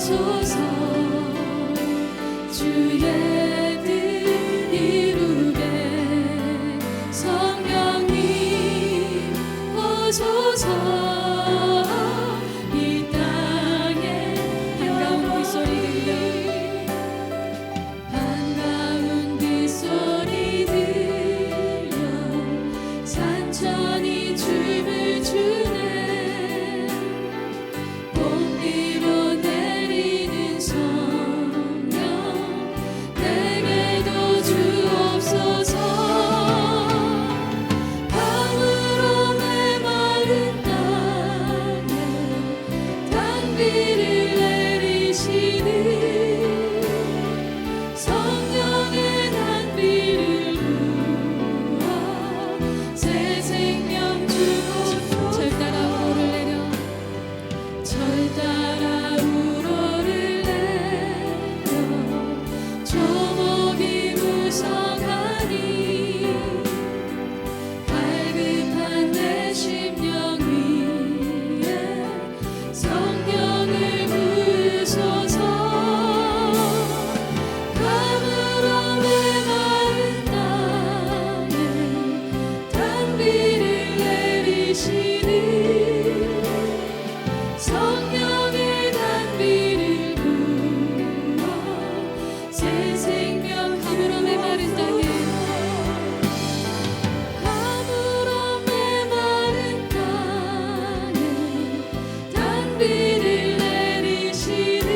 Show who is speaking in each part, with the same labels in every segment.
Speaker 1: 오소서. 주의 뜻 이루게 성령님 오소서. 이 땅에 반가운 빗소리 들려 반가운 빗소리 들려 산천이 춤을 추네. 봄비로 내리는 성령 내게도 주옵소서. 가물어 메마른 땅에 단비를 내리시는 성령의 단비를 부어 새 생명 주옵소서. 절 따라 우로를 내려 절 따라 우로를 내려 조목이 무성하니 갈급한 내 심령 위에 성령을 부으소서. 가물어 메마른 땅에 단비를 내리시는 성령의 단비를 부어 새 생명. 가물어 메마른 땅에 가물어 메마른 땅에 단비를 내리시는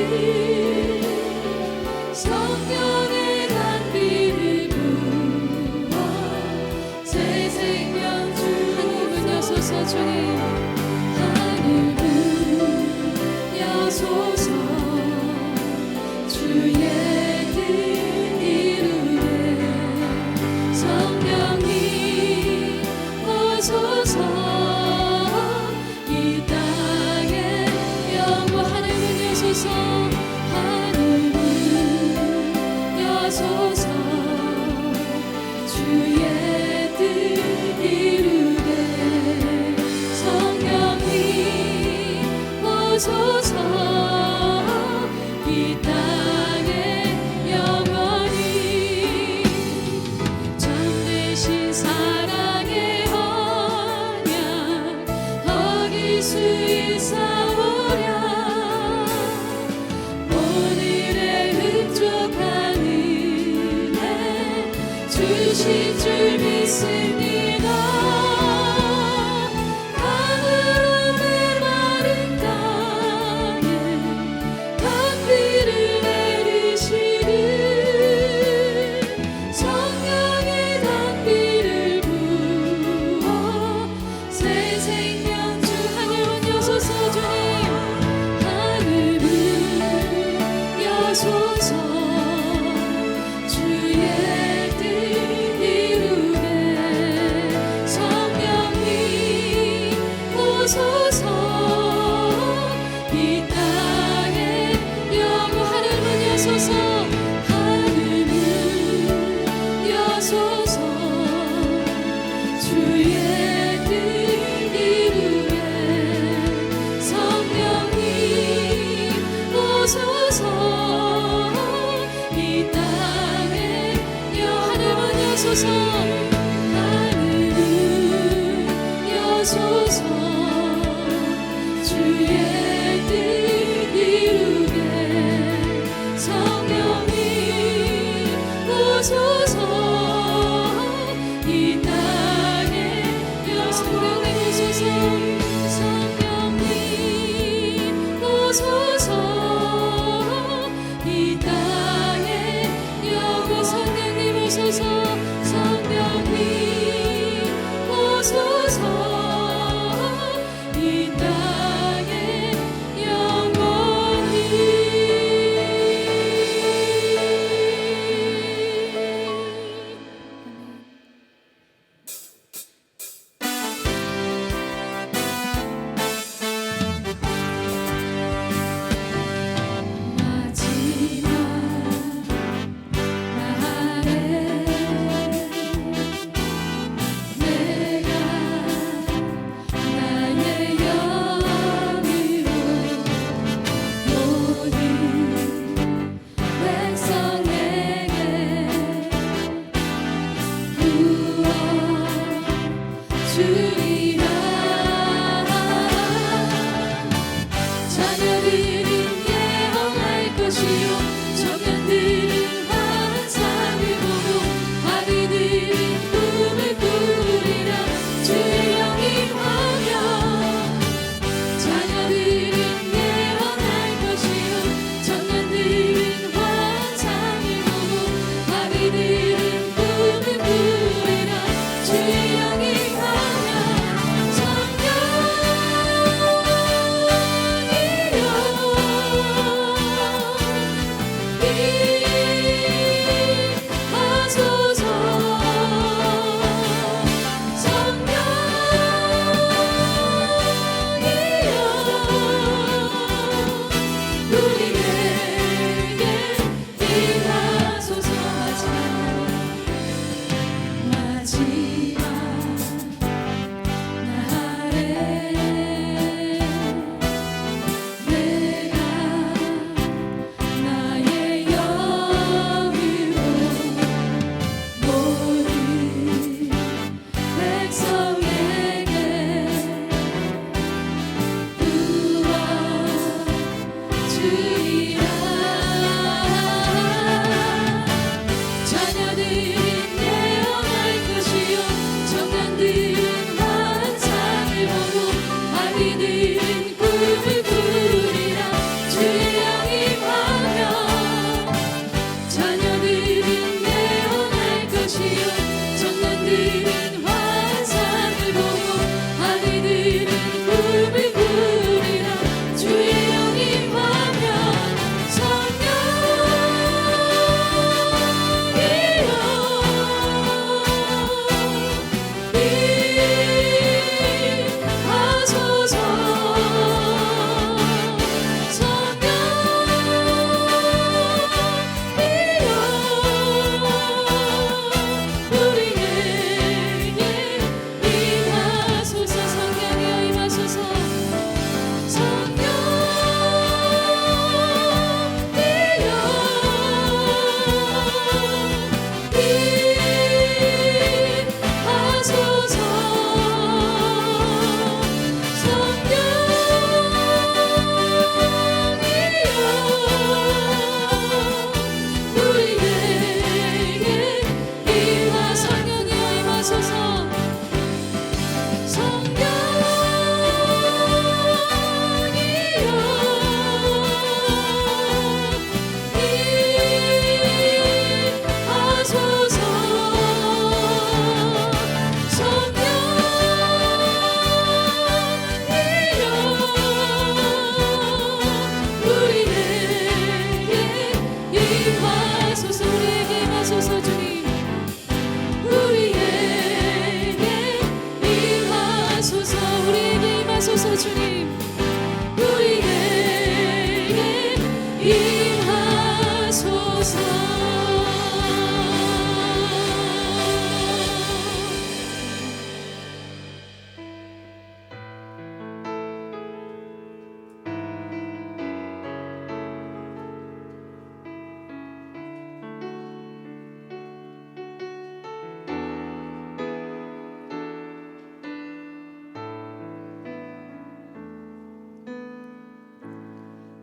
Speaker 1: 성령의 단비를 부어 새 생명. 주 하늘문 여소서. 주님 하늘문 여소서. 주의 뜻 이루게 성령님 오소서. 이 땅에 영원 하늘문 여소서. 하늘문 여소서. 주의 뜻 이루게 성령님 오소서. 이 땅에 영원히 참되신 사랑의 언약 어길 수 있사오랴. 오늘의 흡족한 은혜 주실 줄 믿습니다. 가물어 메마른 땅에 단비를 내리시는 성령의 단비를 부어 새 생명. 주 하늘문 여소서. 주님 하늘문 여소서. 주의 뜻 이루게 성령님 오소서. 이 땅에 영원 하늘문 여소서. 하늘문 여소서. 주의 뜻 이루게 성령님 오소서. 이 땅에 하늘문 여소서. 하늘문 여소서. 주의 뜻 이루게 성령님 오소서. 이 땅에 성령님 오소서. 성령님 오소서. 이 땅에 영원 성령님 오소서. 성령님 오소서. 이 땅에 영원히. 주리라. 자녀들은 깨어날 것이요 청년들은 환상을 보고 아기들은 꿈을 꾸리라. 주의 영입하며 자녀들은 깨어날 것이요 청년들은 환상을 보고 아기들은 꿈을 꾸리라. 주의 영입하며 주님 우리에게 임하소서.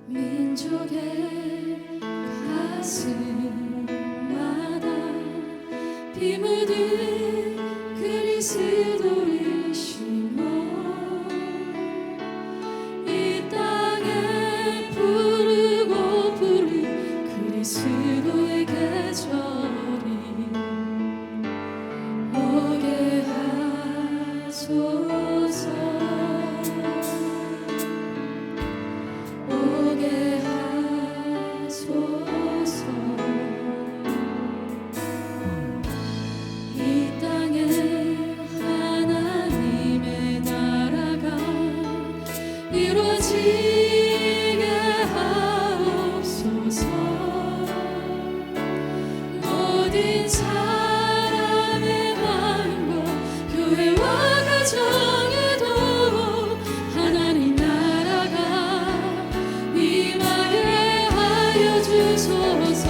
Speaker 1: 민족의 가슴마다 피 묻은 그리스도를 심어 이 땅에 부르고 부른 그리스도의 계절이 오게 하소서. 이루어지게 하옵소서. 모든 사람의 마음과 교회와 가정에도 하나님 나라가 임하게 하여 주소서.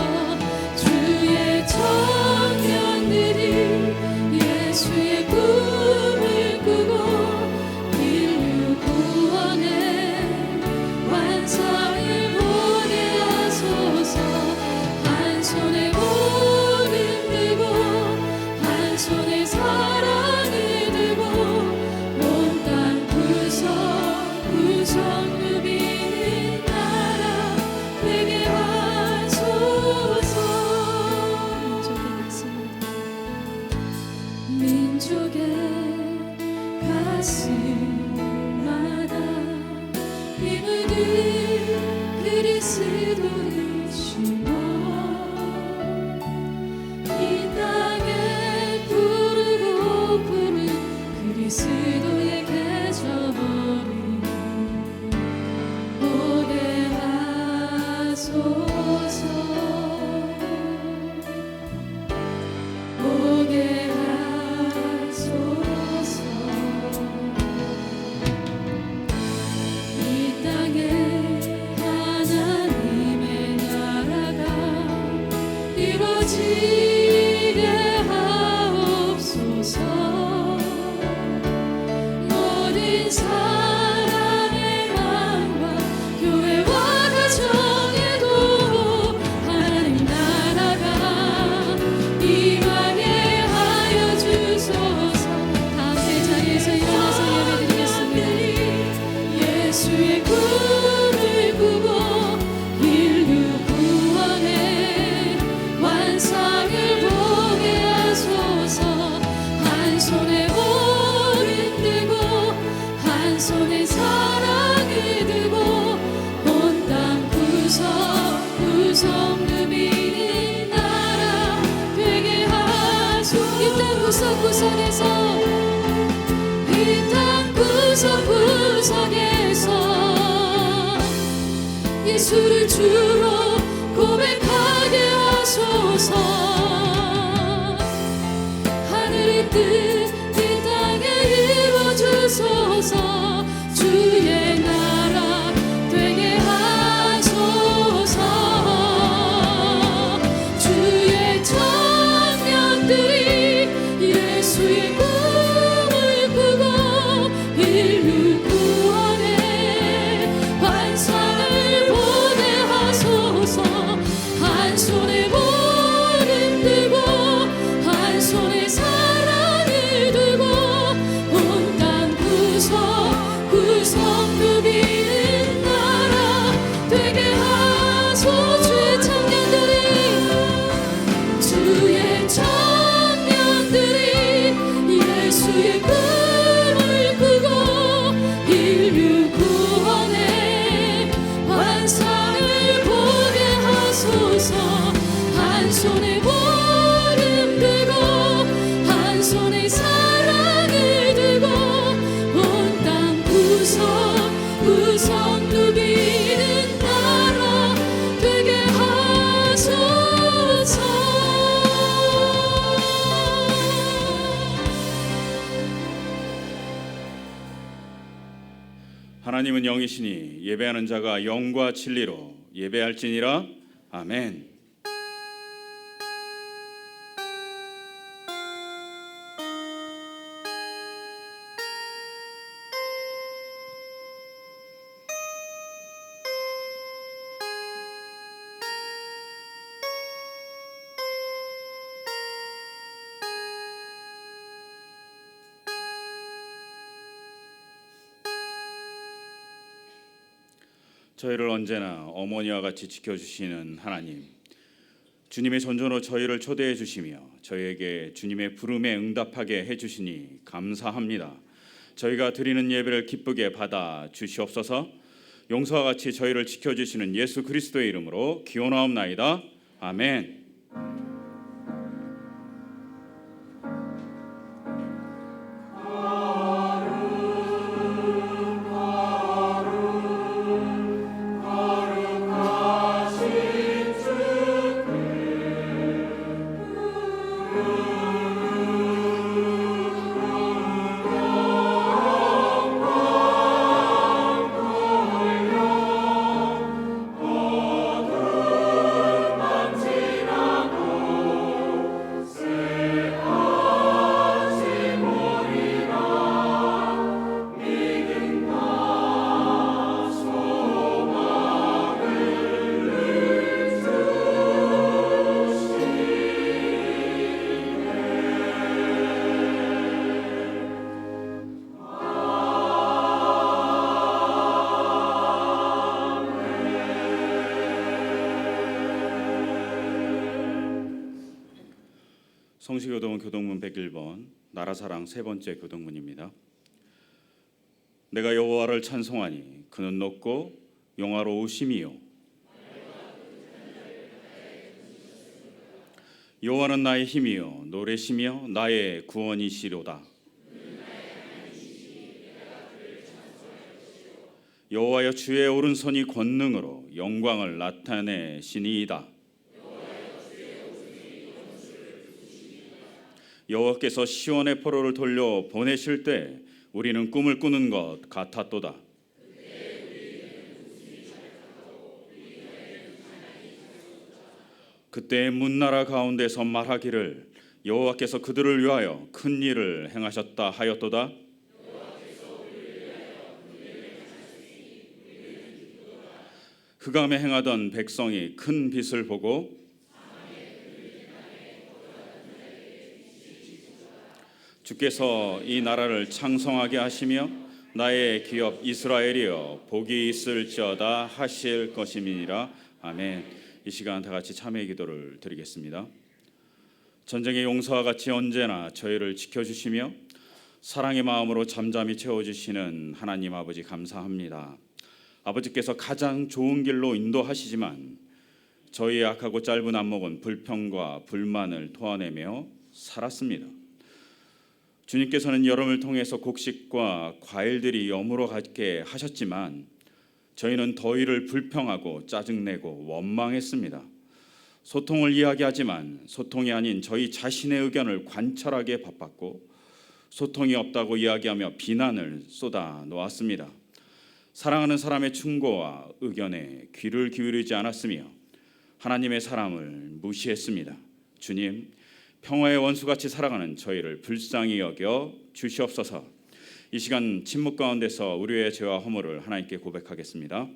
Speaker 1: 주의 청년들이 예수의 꿈을 꾸고 인류 구원의 완성을 보게 하소서. 한 손에 복음 들고 한 손에 사랑을 들고 온 땅 구석구석 누비는 나라 되게 하소서. 민족의 가슴마다 피 묻은 그리스도를 심어 이 땅에 부르고 부른 그리스도의 계절이 오게 하소서. 오게 하소서. 이 땅에 하나님의 나라가 이루어지게 하옵소서. 모든 사람의 마음과 교회와 가정 구성 누비는 나라 되게 하소서. 이 땅 구석구석에서 이 땅 구석구석에서 예수를 주로 고백하게 하소서. 하늘의 뜻 이 땅에 이루어주소서. 주의 나라 되게 하소서. 주의 청년들이 예수의 꿈을 꾸고 인류 구원의 환상을 보게 하소서. 한 손에 복음 들고 한 손에 사랑을 들고 온 땅 구석 누비는 나라 되게 하소서. 주의 청년들이 예수의 꿈을 꾸고 인류 구원의 환상을 보게 하소서. 한 손에 복음 들고 한 손에 사랑을 들고 온 땅 구석 누비는 나라 되게 하소서.
Speaker 2: 하나님은 영이시니 예배하는 자가 영과 진리로 예배할지니라. 아멘. 저희를 언제나 어머니와 같이 지켜주시는 하나님, 주님의 전전으로 저희를 초대해 주시며 저희에게 주님의 부름에 응답하게 해주시니 감사합니다. 저희가 드리는 예배를 기쁘게 받아 주시옵소서. 용서와 같이 저희를 지켜주시는 예수 그리스도의 이름으로 기원하옵나이다. 아멘. 성시교동은 교동문 101번 나라사랑 세 번째 교동문입니다. 내가 여호와를 찬송하니 그는 높고 영화로우심이요 여호와는 나의 힘이요 노래시며 나의 구원이시로다. 여호와여 주의 오른손이 권능으로 영광을 나타내시니이다. 여호와께서 시온의 포로를 돌려 보내실 때 우리는 꿈을 꾸는 것 같았도다. 그때 문나라 가운데서 말하기를 여호와께서 그들을 위하여 큰 일을 행하셨다 하였도다. 흑암에 행하던 백성이 큰 빛을 보고 주께서 이 나라를 창성하게 하시며 나의 기업 이스라엘이여 복이 있을지어다 하실 것임이니라. 아멘. 이 시간 다 같이 참회의 기도를 드리겠습니다. 전쟁의 용사와 같이 언제나 저희를 지켜주시며 사랑의 마음으로 잠잠히 채워주시는 하나님 아버지 감사합니다. 아버지께서 가장 좋은 길로 인도하시지만 저희의 악하고 짧은 안목은 불평과 불만을 토하내며 살았습니다. 주님께서는 여름을 통해서 곡식과 과일들이 여물어 가게 하셨지만 저희는 더위를 불평하고 짜증내고 원망했습니다. 소통을 이야기하지만 소통이 아닌 저희 자신의 의견을 관철하게 바빴고 소통이 없다고 이야기하며 비난을 쏟아 놓았습니다. 사랑하는 사람의 충고와 의견에 귀를 기울이지 않았으며 하나님의 사람을 무시했습니다. 주님, 평화의 원수같이 살아가는 저희를 불쌍히 여겨 주시옵소서. 이 시간 침묵 가운데서 우리의 죄와 허물을 하나님께 고백하겠습니다.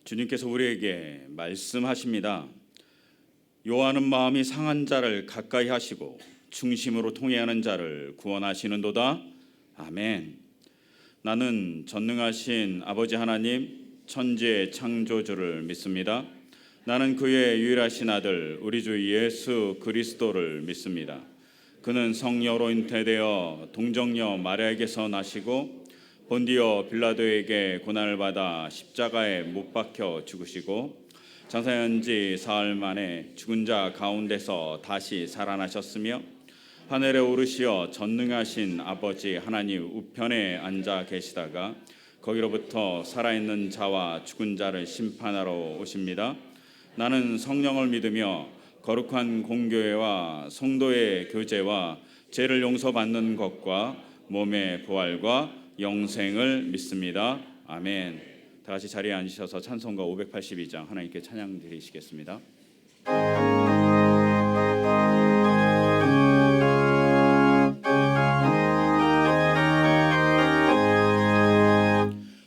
Speaker 2: 주님께서 우리에게 말씀하십니다. 요하는 마음이 상한 자를 가까이 하시고 중심으로 통회하는 자를 구원하시는도다. 아멘. 나는 전능하신 아버지 하나님 천지의 창조주를 믿습니다. 나는 그의 유일하신 아들 우리 주 예수 그리스도를 믿습니다. 그는 성령으로 잉태되어 동정녀 마리아에게서 나시고 본디오 빌라도에게 고난을 받아 십자가에 못 박혀 죽으시고 장사한 지 사흘 만에 죽은 자 가운데서 다시 살아나셨으며 하늘에 오르시어 전능하신 아버지 하나님 우편에 앉아 계시다가 거기로부터 살아있는 자와 죽은 자를 심판하러 오십니다. 나는 성령을 믿으며 거룩한 공교회와 성도의 교제와 죄를 용서받는 것과 몸의 부활과 영생을 믿습니다. 아멘. 다 같이 자리에 앉으셔서 찬송가 582장 하나님께 찬양 드리시겠습니다.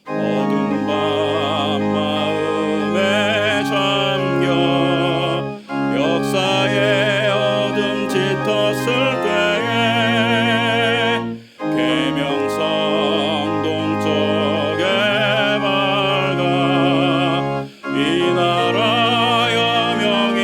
Speaker 2: 어두운 밤 마음에 잠겨 역사의 어둠 짙었을 때에 계명성 동쪽에 밝아 이 나라 여명이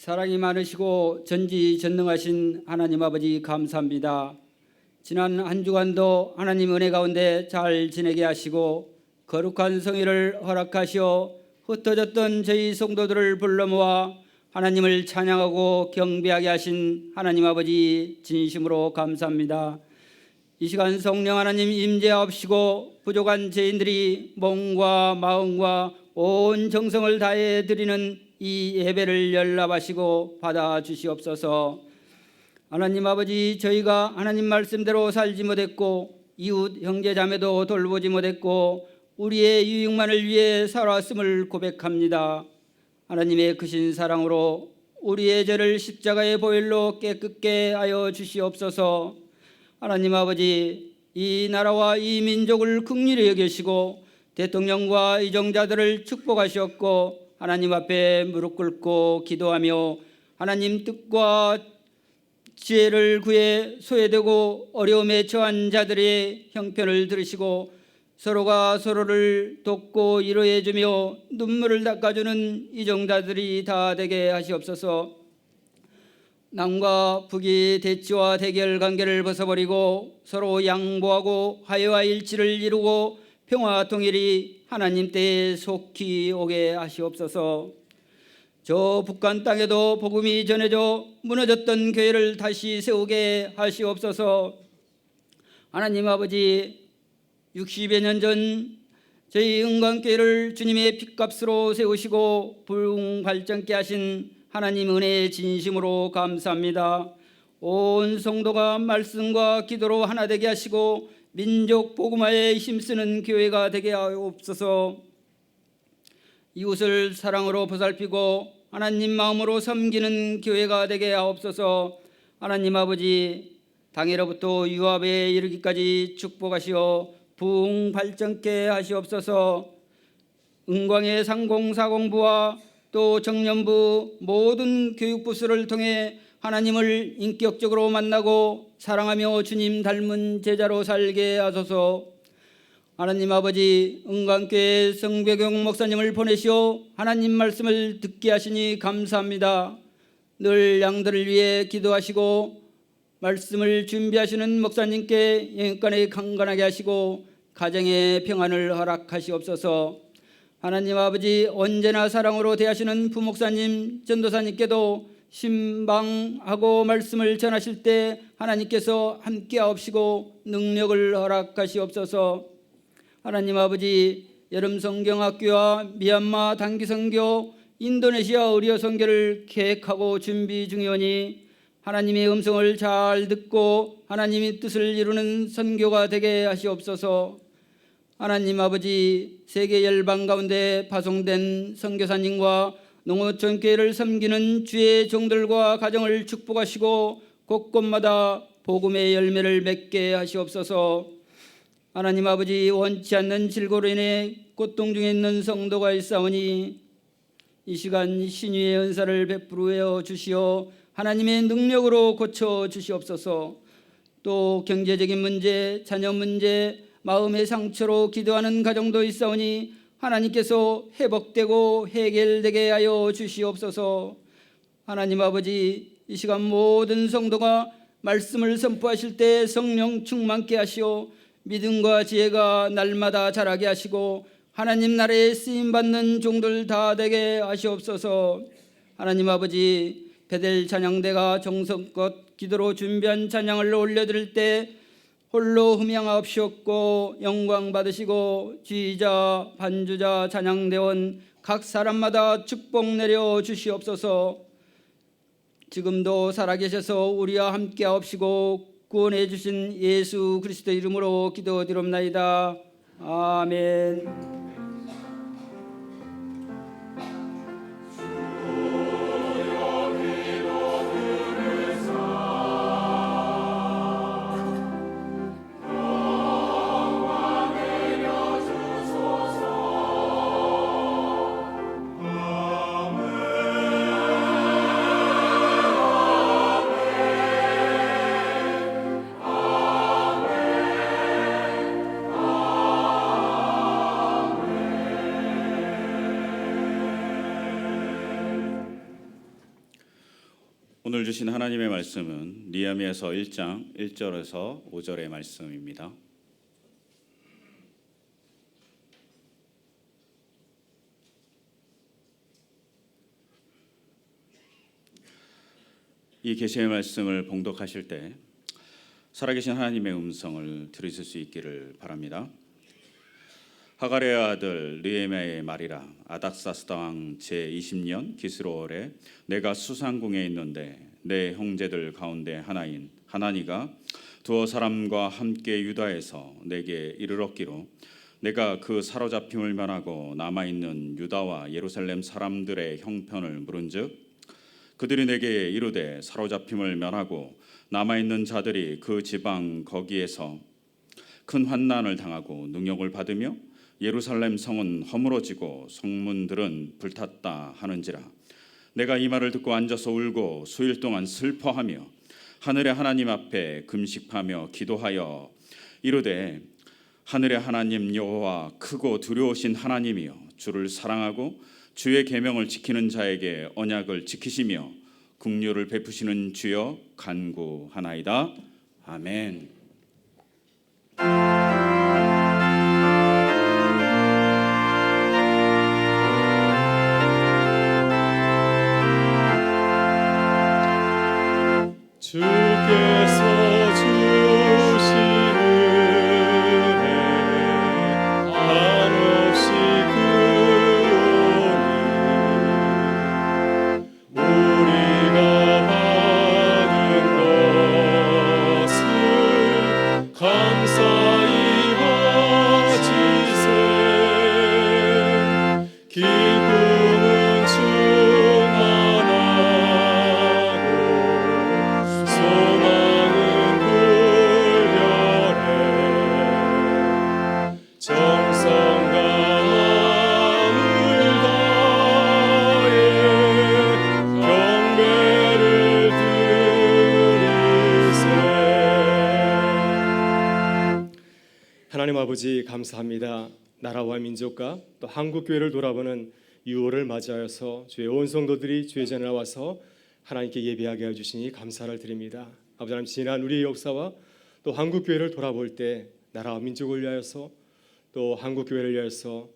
Speaker 3: 사랑이 많으시고 전지전능하신 하나님 아버지 감사합니다. 지난 한 주간도 하나님 은혜 가운데 잘 지내게 하시고 거룩한 성회를 허락하시어 흩어졌던 저희 성도들을 불러 모아 하나님을 찬양하고 경배하게 하신 하나님 아버지 진심으로 감사합니다. 이 시간 성령 하나님 임재하옵시고 부족한 죄인들이 몸과 마음과 온 정성을 다해 드리는 이 예배를 연락하시고 받아주시옵소서. 하나님 아버지, 저희가 하나님 말씀대로 살지 못했고 이웃 형제 자매도 돌보지 못했고 우리의 유익만을 위해 살아왔음을 고백합니다. 하나님의 크신 사랑으로 우리의 죄를 십자가의 보혈로 깨끗게 하여 주시옵소서. 하나님 아버지, 이 나라와 이 민족을 긍휼히 여기시고 대통령과 이정자들을 축복하셨고 하나님 앞에 무릎 꿇고 기도하며 하나님 뜻과 지혜를 구해 소외되고 어려움에 처한 자들의 형편을 들으시고 서로가 서로를 돕고 위로해 주며 눈물을 닦아주는 이정자들이 다 되게 하시옵소서. 남과 북이 대치와 대결 관계를 벗어버리고 서로 양보하고 화해와 일치를 이루고 평화 통일이 하나님 때에 속히 오게 하시옵소서. 저 북한 땅에도 복음이 전해져 무너졌던 교회를 다시 세우게 하시옵소서. 하나님 아버지, 60여 년 전 저희 은광교회를 주님의 핏값으로 세우시고 부흥발전케 하신 하나님 은혜의 진심으로 감사합니다. 온 성도가 말씀과 기도로 하나 되게 하시고 민족 복음화에 힘쓰는 교회가 되게 하옵소서. 이웃을 사랑으로 보살피고 하나님 마음으로 섬기는 교회가 되게 하옵소서. 하나님 아버지, 당해로부터 유압에 이르기까지 축복하시어 부흥 발전케 하시옵소서. 은광의 상공사공부와 또 청년부 모든 교육부서를 통해 하나님을 인격적으로 만나고 사랑하며 주님 닮은 제자로 살게 하소서. 하나님 아버지, 은광교회 성배경 목사님을 보내시어 하나님 말씀을 듣게 하시니 감사합니다. 늘 양들을 위해 기도하시고 말씀을 준비하시는 목사님께 영육간에 강건하게 하시고 가정의 평안을 허락하시옵소서. 하나님 아버지, 언제나 사랑으로 대하시는 부목사님, 전도사님께도 신방하고 말씀을 전하실 때 하나님께서 함께하옵시고 능력을 허락하시옵소서. 하나님 아버지, 여름 성경학교와 미얀마 단기 선교, 인도네시아 의료 선교를 계획하고 준비 중이오니 하나님의 음성을 잘 듣고 하나님의 뜻을 이루는 선교가 되게 하시옵소서. 하나님 아버지, 세계 열방 가운데 파송된 선교사님과 농어촌 교회를 섬기는 주의 종들과 가정을 축복하시고 곳곳마다 복음의 열매를 맺게 하시옵소서. 하나님 아버지, 원치 않는 질고로 인해 고통 중에 있는 성도가 있사오니 이 시간 신유의 은사를 베풀어 주시어 하나님의 능력으로 고쳐 주시옵소서. 또 경제적인 문제, 자녀 문제, 마음의 상처로 기도하는 가정도 있사오니 하나님께서 회복되고 해결되게 하여 주시옵소서. 하나님 아버지, 이 시간 모든 성도가 말씀을 선포하실 때 성령 충만케 하시어 믿음과 지혜가 날마다 자라게 하시고 하나님 나라에 쓰임받는 종들 다 되게 하시옵소서. 하나님 아버지, 베델 찬양대가 정성껏 기도로 준비한 찬양을 올려드릴 때 홀로 흠양하옵시옵고 영광 받으시고 지휘자, 반주자, 찬양대원 각 사람마다 축복 내려 주시옵소서. 지금도 살아계셔서 우리와 함께하옵시고 구원해 주신 예수 그리스도 이름으로 기도드리옵나이다. 아멘.
Speaker 2: 오늘 주신 하나님의 말씀은 느헤미야서 1장 1절에서 5절의 말씀입니다. 이 계시의 말씀을 봉독하실 때 살아계신 하나님의 음성을 들으실 수 있기를 바랍니다. 하가랴의 아들 느헤미야의 말이라. 아닥사스다 왕 제20년 기스로월에 내가 수상궁에 있는데 내 형제들 가운데 하나인 하나니가 두어 사람과 함께 유다에서 내게 이르렀기로 내가 그 사로잡힘을 면하고 남아있는 유다와 예루살렘 사람들의 형편을 물은즉 그들이 내게 이르되 사로잡힘을 면하고 남아있는 자들이 그 지방 거기에서 큰 환난을 당하고 능욕을 받으며 예루살렘 성은 허물어지고 성문들은 불탔다 하는지라. 내가 이 말을 듣고 앉아서 울고 수일 동안 슬퍼하며 하늘의 하나님 앞에 금식하며 기도하여 이르되 하늘의 하나님 여호와 크고 두려우신 하나님이여 주를 사랑하고 주의 계명을 지키는 자에게 언약을 지키시며 긍휼을 베푸시는 주여 간구하나이다. 아멘.
Speaker 4: 주께서 주신 은혜 한없이 크오니 우리가 받은 것을 감사히 바치세. 기쁨은 충만하고 소망은 불변해. 정성과 마음을 다해 경배를 드리세. 하나님 아버지 감사합니다. 나라와 민족과 또 한국교회를 돌아보는 6월을 맞이하여서 주의 온 성도들이 주의 전에 나와서 하나님께 예배하게 해주시니 감사를 드립니다. 아버지 하나님, 지난 우리의 역사와 또 한국교회를 돌아볼 때 나라와 민족을 위하여서 또 한국교회를 위하여서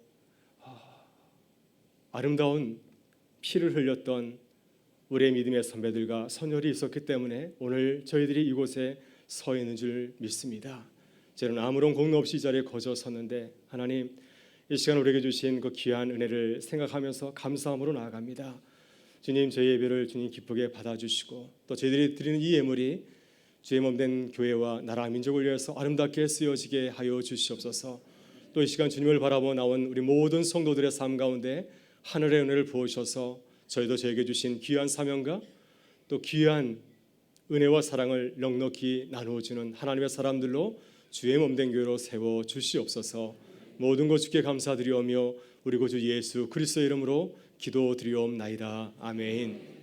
Speaker 4: 아름다운 피를 흘렸던 우리의 믿음의 선배들과 선열이 있었기 때문에 오늘 저희들이 이곳에 서 있는 줄 믿습니다. 저는 아무런 공로 없이 이 자리에 거저 섰는데 하나님, 이 시간 우리에게 주신 그 귀한 은혜를 생각하면서 감사함으로 나아갑니다. 주님, 저희 예배를 주님 기쁘게 받아주시고 또 저희들이 드리는 이 예물이 주의 몸된 교회와 나라 민족을 위해서 아름답게 쓰여지게 하여 주시옵소서. 또 이 시간 주님을 바라보며 나온 우리 모든 성도들의 삶 가운데 하늘의 은혜를 부으셔서 저희도 저에게 주신 귀한 사명과 또 귀한 은혜와 사랑을 넉넉히 나누어주는 하나님의 사람들로 주의 몸된 교회로 세워 주시옵소서. 모든 것 주께 감사드리오며 우리 구주 예수 그리스도의 이름으로 기도드리옵나이다. 아멘.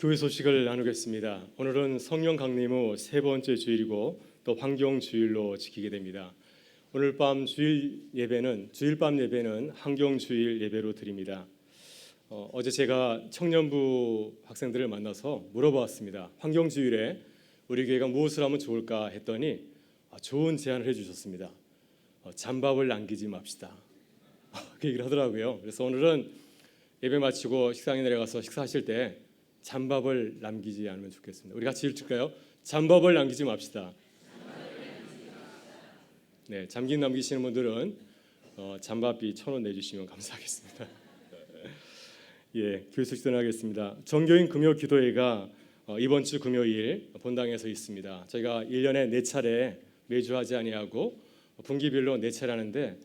Speaker 4: 교회 소식을 나누겠습니다. 오늘은 성령 강림 후 세 번째 주일이고 또 환경 주일로 지키게 됩니다. 오늘 밤 주일밤 예배는 환경 주일 예배로 드립니다. 어제 제가 청년부 학생들을 만나서 물어보았습니다. 환경 주일에 우리 교회가 무엇을 하면 좋을까 했더니 좋은 제안을 해주셨습니다. 잠밥을 남기지 맙시다. 그 얘기를 하더라고요. 그래서 오늘은 예배 마치고 식당에 내려가서 식사하실 때 잠밥을 남기지 않으면 좋겠습니다. 우리 같이 읽을까요? 잠밥을 남기지 맙시다. 네, 잠김 남기시는 분들은 잠밥비 1,000원 내주시면 감사하겠습니다. 예, 교회 소식 전하겠습니다. 정교인 금요 기도회가 이번 주 금요일 본당에서 있습니다. 저희가 1년에 4차례 매주 하지 아니하고 분기별로 4차례 하는데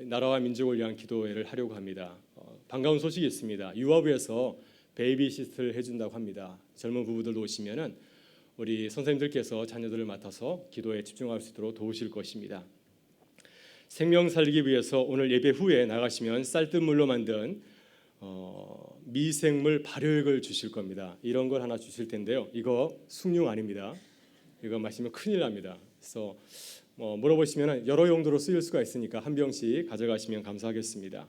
Speaker 4: 나라와 민족을 위한 기도회를 하려고 합니다. 반가운 소식이 있습니다. 유아부에서 베이비시트를 해준다고 합니다. 젊은 부부들도 오시면은 우리 선생님들께서 자녀들을 맡아서 기도에 집중할 수 있도록 도우실 것입니다. 생명 살리기 위해서 오늘 예배 후에 나가시면 쌀뜨물로 만든 미생물 발효액을 주실 겁니다. 이런 걸 하나 주실 텐데요. 이거 숭늉 아닙니다. 이거 마시면 큰일 납니다. 그래서 물어보시면 여러 용도로 쓰일 수가 있으니까 한 병씩 가져가시면 감사하겠습니다.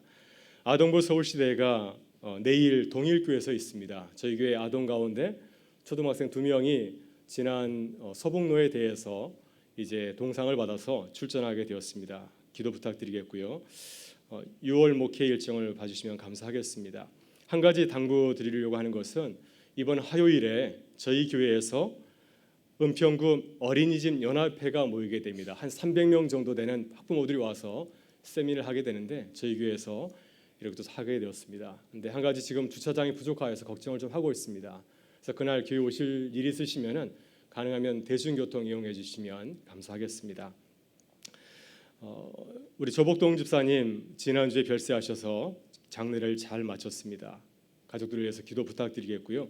Speaker 4: 아동부 서울시대가 내일 동일교회에서 있습니다. 저희 교회 아동 가운데 초등학생 2명이 지난 서북로에 대해서 이제 동상을 받아서 출전하게 되었습니다. 기도 부탁드리겠고요. 6월 목회 일정을 봐주시면 감사하겠습니다. 한 가지 당부드리려고 하는 것은 이번 화요일에 저희 교회에서 은평구 어린이집 연합회가 모이게 됩니다. 한 300명 정도 되는 학부모들이 와서 세미나를 하게 되는데 저희 교회에서 이렇게 또 하게 되었습니다. 근데 한 가지 지금 주차장이 부족하여서 걱정을 좀 하고 있습니다. 그래서 그날 교회 오실 일이 있으시면은 가능하면 대중교통 이용해 주시면 감사하겠습니다. 우리 조복동 집사님 지난주에 별세하셔서 장례를 잘 마쳤습니다. 가족들을 위해서 기도 부탁드리겠고요.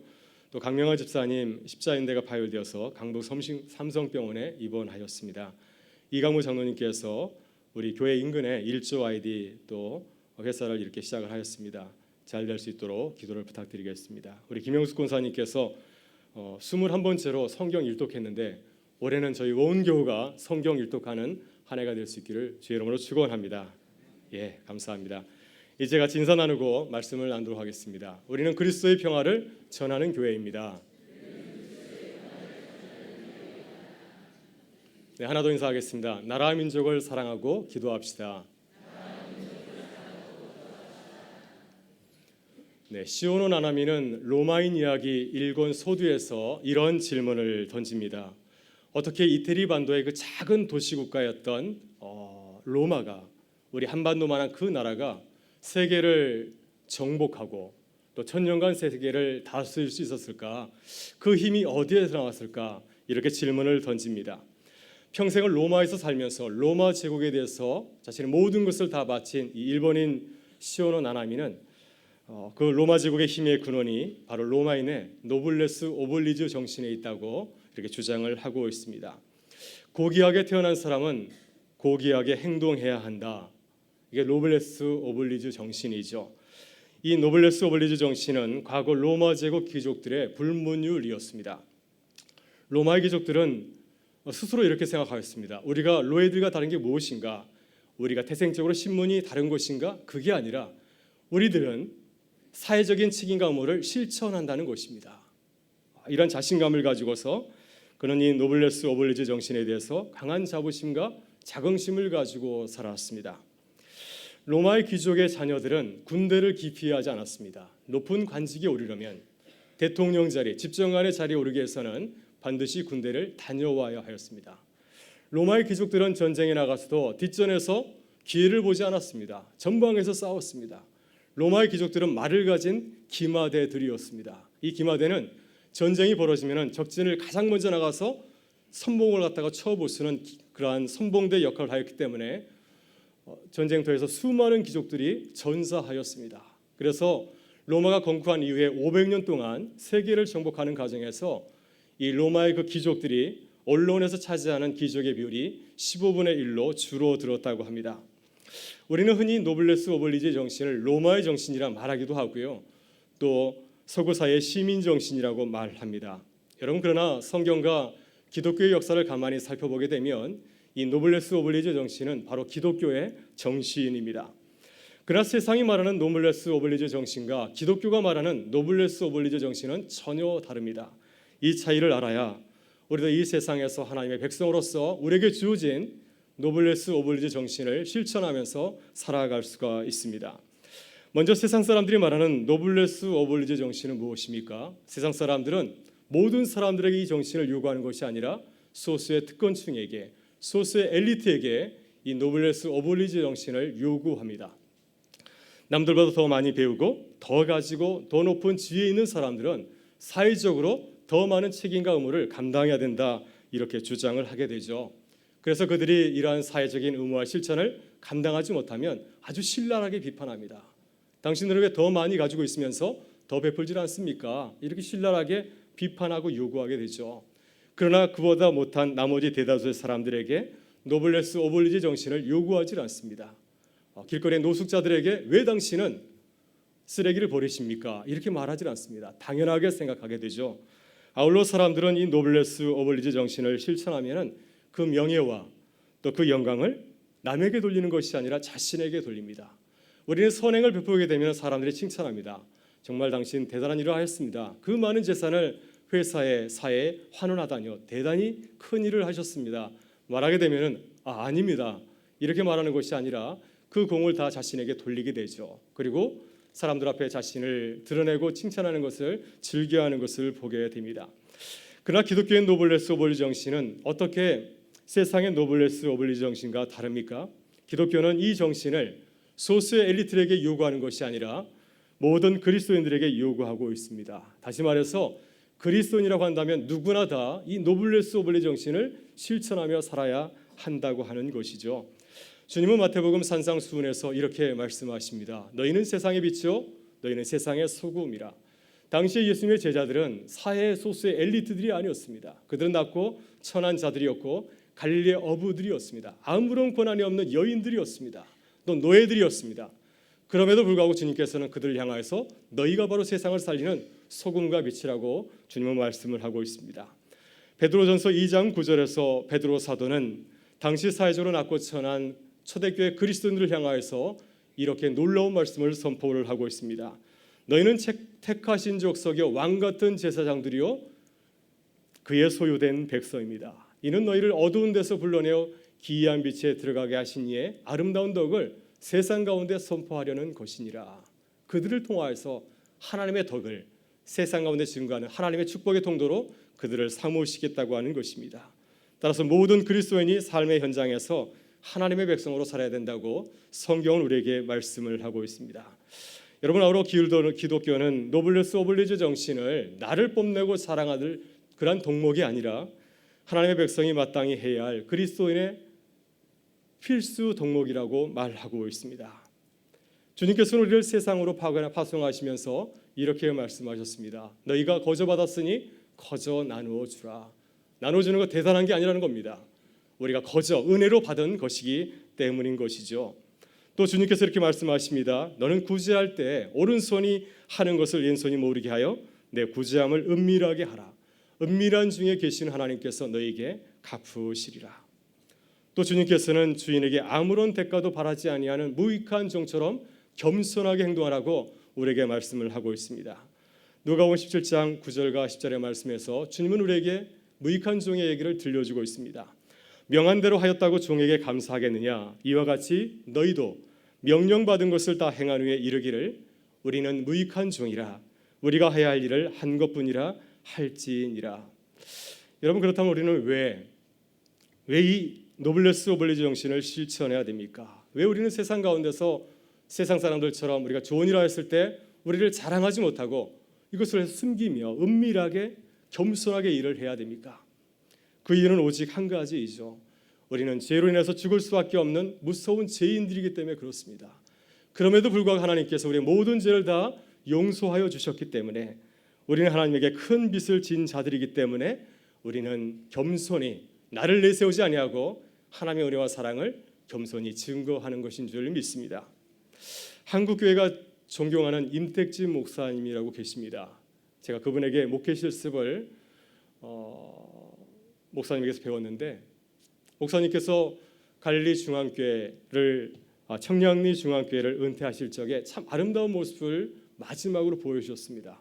Speaker 4: 또 강명화 집사님 십자인대가 파열되어서 강북 삼성병원에 입원하였습니다. 이강무 장로님께서 우리 교회 인근에 일조 아이디 또 회사를 이렇게 시작을 하였습니다. 잘 될 수 있도록 기도를 부탁드리겠습니다. 우리 김영숙 권사님께서 21번째로 성경 일독했는데 올해는 저희 온 교우가 성경 일독하는 한 해가 될 수 있기를 주의 이름으로 축원합니다. 예, 감사합니다. 이제 같이 인사 나누고 말씀을 나누도록 하겠습니다. 우리는 그리스도의 평화를 전하는 교회입니다. 네, 하나 더 인사하겠습니다. 나라와 민족을 사랑하고 기도합시다. 네, 시오노 나나미는 로마인 이야기 1권 소두에서 이런 질문을 던집니다. 어떻게 이태리 반도의 그 작은 도시국가였던 로마가 우리 한반도만한 그 나라가 세계를 정복하고 또 천년간 세계를 다스릴 수 있었을까? 그 힘이 어디에서 나왔을까? 이렇게 질문을 던집니다. 평생을 로마에서 살면서 로마 제국에 대해서 자신의 모든 것을 다 바친 이 일본인 시오노 나나미는 그 로마 제국의 힘의 근원이 바로 로마인의 노블레스 오블리주 정신에 있다고 이렇게 주장을 하고 있습니다. 고귀하게 태어난 사람은 고귀하게 행동해야 한다. 이게 노블레스 오블리주 정신이죠. 이 노블레스 오블리주 정신은 과거 로마 제국 귀족들의 불문율이었습니다. 로마의 귀족들은 스스로 이렇게 생각하였습니다. 우리가 노예들과 다른 게 무엇인가? 우리가 태생적으로 신분이 다른 것인가? 그게 아니라 우리들은 사회적인 책임과 의무를 실천한다는 것입니다. 이런 자신감을 가지고서 그는 이 노블레스 오블리주 정신에 대해서 강한 자부심과 자긍심을 가지고 살아왔습니다. 로마의 귀족의 자녀들은 군대를 기피하지 않았습니다. 높은 관직에 오르려면 대통령 자리, 집정관의 자리에 오르기 위해서는 반드시 군대를 다녀와야 하였습니다. 로마의 귀족들은 전쟁에 나가서도 뒷전에서 기회를 보지 않았습니다. 전방에서 싸웠습니다. 로마의 귀족들은 말을 가진 기마대들이었습니다. 이 기마대는 전쟁이 벌어지면 적진을 가장 먼저 나가서 선봉을 갖다가 쳐부수는 그러한 선봉대 역할을 하였기 때문에 전쟁터에서 수많은 귀족들이 전사하였습니다. 그래서 로마가 건국한 이후에 500년 동안 세계를 정복하는 과정에서 이 로마의 그 귀족들이 언론에서 차지하는 귀족의 비율이 15분의 1로 줄어들었다고 합니다. 우리는 흔히 노블레스 오블리주의 정신을 로마의 정신이라 말하기도 하고요. 또 서구사의 시민 정신이라고 말합니다. 여러분, 그러나 성경과 기독교의 역사를 가만히 살펴보게 되면 이 노블레스 오블리주 정신은 바로 기독교의 정신입니다. 그러나 세상이 말하는 노블레스 오블리주 정신과 기독교가 말하는 노블레스 오블리주 정신은 전혀 다릅니다. 이 차이를 알아야 우리도 이 세상에서 하나님의 백성으로서 우리에게 주어진 노블레스 오블리주 정신을 실천하면서 살아갈 수가 있습니다. 먼저 세상 사람들이 말하는 노블레스 오블리주 정신은 무엇입니까? 세상 사람들은 모든 사람들에게 이 정신을 요구하는 것이 아니라 소수의 특권층에게, 소수의 엘리트에게 이 노블레스 오블리주 정신을 요구합니다. 남들보다 더 많이 배우고 더 가지고 더 높은 지위에 있는 사람들은 사회적으로 더 많은 책임과 의무를 감당해야 된다, 이렇게 주장을 하게 되죠. 그래서 그들이 이러한 사회적인 의무와 실천을 감당하지 못하면 아주 신랄하게 비판합니다. 당신들은 왜 더 많이 가지고 있으면서 더 베풀지 않습니까? 이렇게 신랄하게 비판하고 요구하게 되죠. 그러나 그보다 못한 나머지 대다수의 사람들에게 노블레스 오블리주 정신을 요구하지 않습니다. 길거리의 노숙자들에게 왜 당신은 쓰레기를 버리십니까? 이렇게 말하지 않습니다. 당연하게 생각하게 되죠. 아울러 사람들은 이 노블레스 오블리주 정신을 실천하면 그 명예와 또 그 영광을 남에게 돌리는 것이 아니라 자신에게 돌립니다. 우리는 선행을 베푸게 되면 사람들이 칭찬합니다. 정말 당신 대단한 일을 하셨습니다. 그 많은 재산을 회사에 사회에 환원하다니요, 대단히 큰 일을 하셨습니다. 말하게 되면 아닙니다, 이렇게 말하는 것이 아니라 그 공을 다 자신에게 돌리게 되죠. 그리고 사람들 앞에 자신을 드러내고 칭찬하는 것을 즐겨하는 것을 보게 됩니다. 그러나 기독교의 노블레스 오블리주 정신은 어떻게 세상의 노블레스 오블리주 정신과 다릅니까? 기독교는 이 정신을 소수의 엘리트에게 요구하는 것이 아니라 모든 그리스도인들에게 요구하고 있습니다. 다시 말해서 그리스도인이라고 한다면 누구나 다 이 노블레스 오블리주 정신을 실천하며 살아야 한다고 하는 것이죠. 주님은 마태복음 산상수훈에서 이렇게 말씀하십니다. 너희는 세상의 빛이요 너희는 세상의 소금이라. 당시에 예수님의 제자들은 사회 소수의 엘리트들이 아니었습니다. 그들은 낮고 천한 자들이었고 갈릴리의 어부들이었습니다. 아무런 권한이 없는 여인들이었습니다. 또 노예들이었습니다. 그럼에도 불구하고 주님께서는 그들을 향하여서 너희가 바로 세상을 살리는 소금과 빛이라고 주님은 말씀을 하고 있습니다. 베드로전서 2장 9절에서 베드로 사도는 당시 사회적으로 낮고 천한 초대교회 그리스도인들을 향하여서 이렇게 놀라운 말씀을 선포를 하고 있습니다. 너희는 택하신 족속의 왕 같은 제사장들이요 그의 소유된 백성입니다. 이는 너희를 어두운 데서 불러내어 기이한 빛에 들어가게 하신 이의 아름다운 덕을 세상 가운데 선포하려는 것이니라. 그들을 통하여서 하나님의 덕을 세상 가운데 증거하는 하나님의 축복의 통로로 그들을 삼으시겠다고 하는 것입니다. 따라서 모든 그리스도인이 삶의 현장에서 하나님의 백성으로 살아야 된다고 성경은 우리에게 말씀을 하고 있습니다. 여러분, 아우러 기독교는 노블레스 오블리주 정신을 나를 뽐내고 자랑하는 그런 덕목이 아니라 하나님의 백성이 마땅히 해야 할 그리스도인의 필수 덕목이라고 말하고 있습니다. 주님께서는 우리를 세상으로 파송하시면서 이렇게 말씀하셨습니다. 너희가 거저 받았으니 거저 나누어 주라. 나눠주는 것 대단한 게 아니라는 겁니다. 우리가 거저 은혜로 받은 것이기 때문인 것이죠. 또 주님께서 이렇게 말씀하십니다. 너는 구제할 때 오른손이 하는 것을 왼손이 모르게 하여 내 구제함을 은밀하게 하라. 은밀한 중에 계신 하나님께서 너에게 갚으시리라. 또 주님께서는 주인에게 아무런 대가도 바라지 아니하는 무익한 종처럼 겸손하게 행동하라고 우리에게 말씀을 하고 있습니다. 누가복음 17장 9절과 10절의 말씀에서 주님은 우리에게 무익한 종의 얘기를 들려주고 있습니다. 명한 대로 하였다고 종에게 감사하겠느냐? 이와 같이 너희도 명령받은 것을 다 행한 후에 이르기를 우리는 무익한 종이라 우리가 해야 할 일을 한 것뿐이라 할지니라. 여러분, 그렇다면 우리는 왜 이 노블레스 오블리주 정신을 실천해야 됩니까? 왜 우리는 세상 가운데서 세상 사람들처럼 우리가 좋은 일을 했을 때 우리를 자랑하지 못하고 이것을 숨기며 은밀하게 겸손하게 일을 해야 됩니까? 그 이유는 오직 한 가지이죠. 우리는 죄로 인해서 죽을 수밖에 없는 무서운 죄인들이기 때문에 그렇습니다. 그럼에도 불구하고 하나님께서 우리의 모든 죄를 다 용서하여 주셨기 때문에 우리는 하나님에게 큰 빚을 진 자들이기 때문에 우리는 겸손히 나를 내세우지 아니하고 하나님의 은혜와 사랑을 겸손히 증거하는 것인 줄 믿습니다. 한국교회가 존경하는 임택진 목사님이라고 계십니다. 제가 그분에게 목회 실습을 목사님에게서 배웠는데, 목사님께서 갈릴리 중앙교회를 청량리 중앙교회를 은퇴하실 적에 참 아름다운 모습을 마지막으로 보여주셨습니다.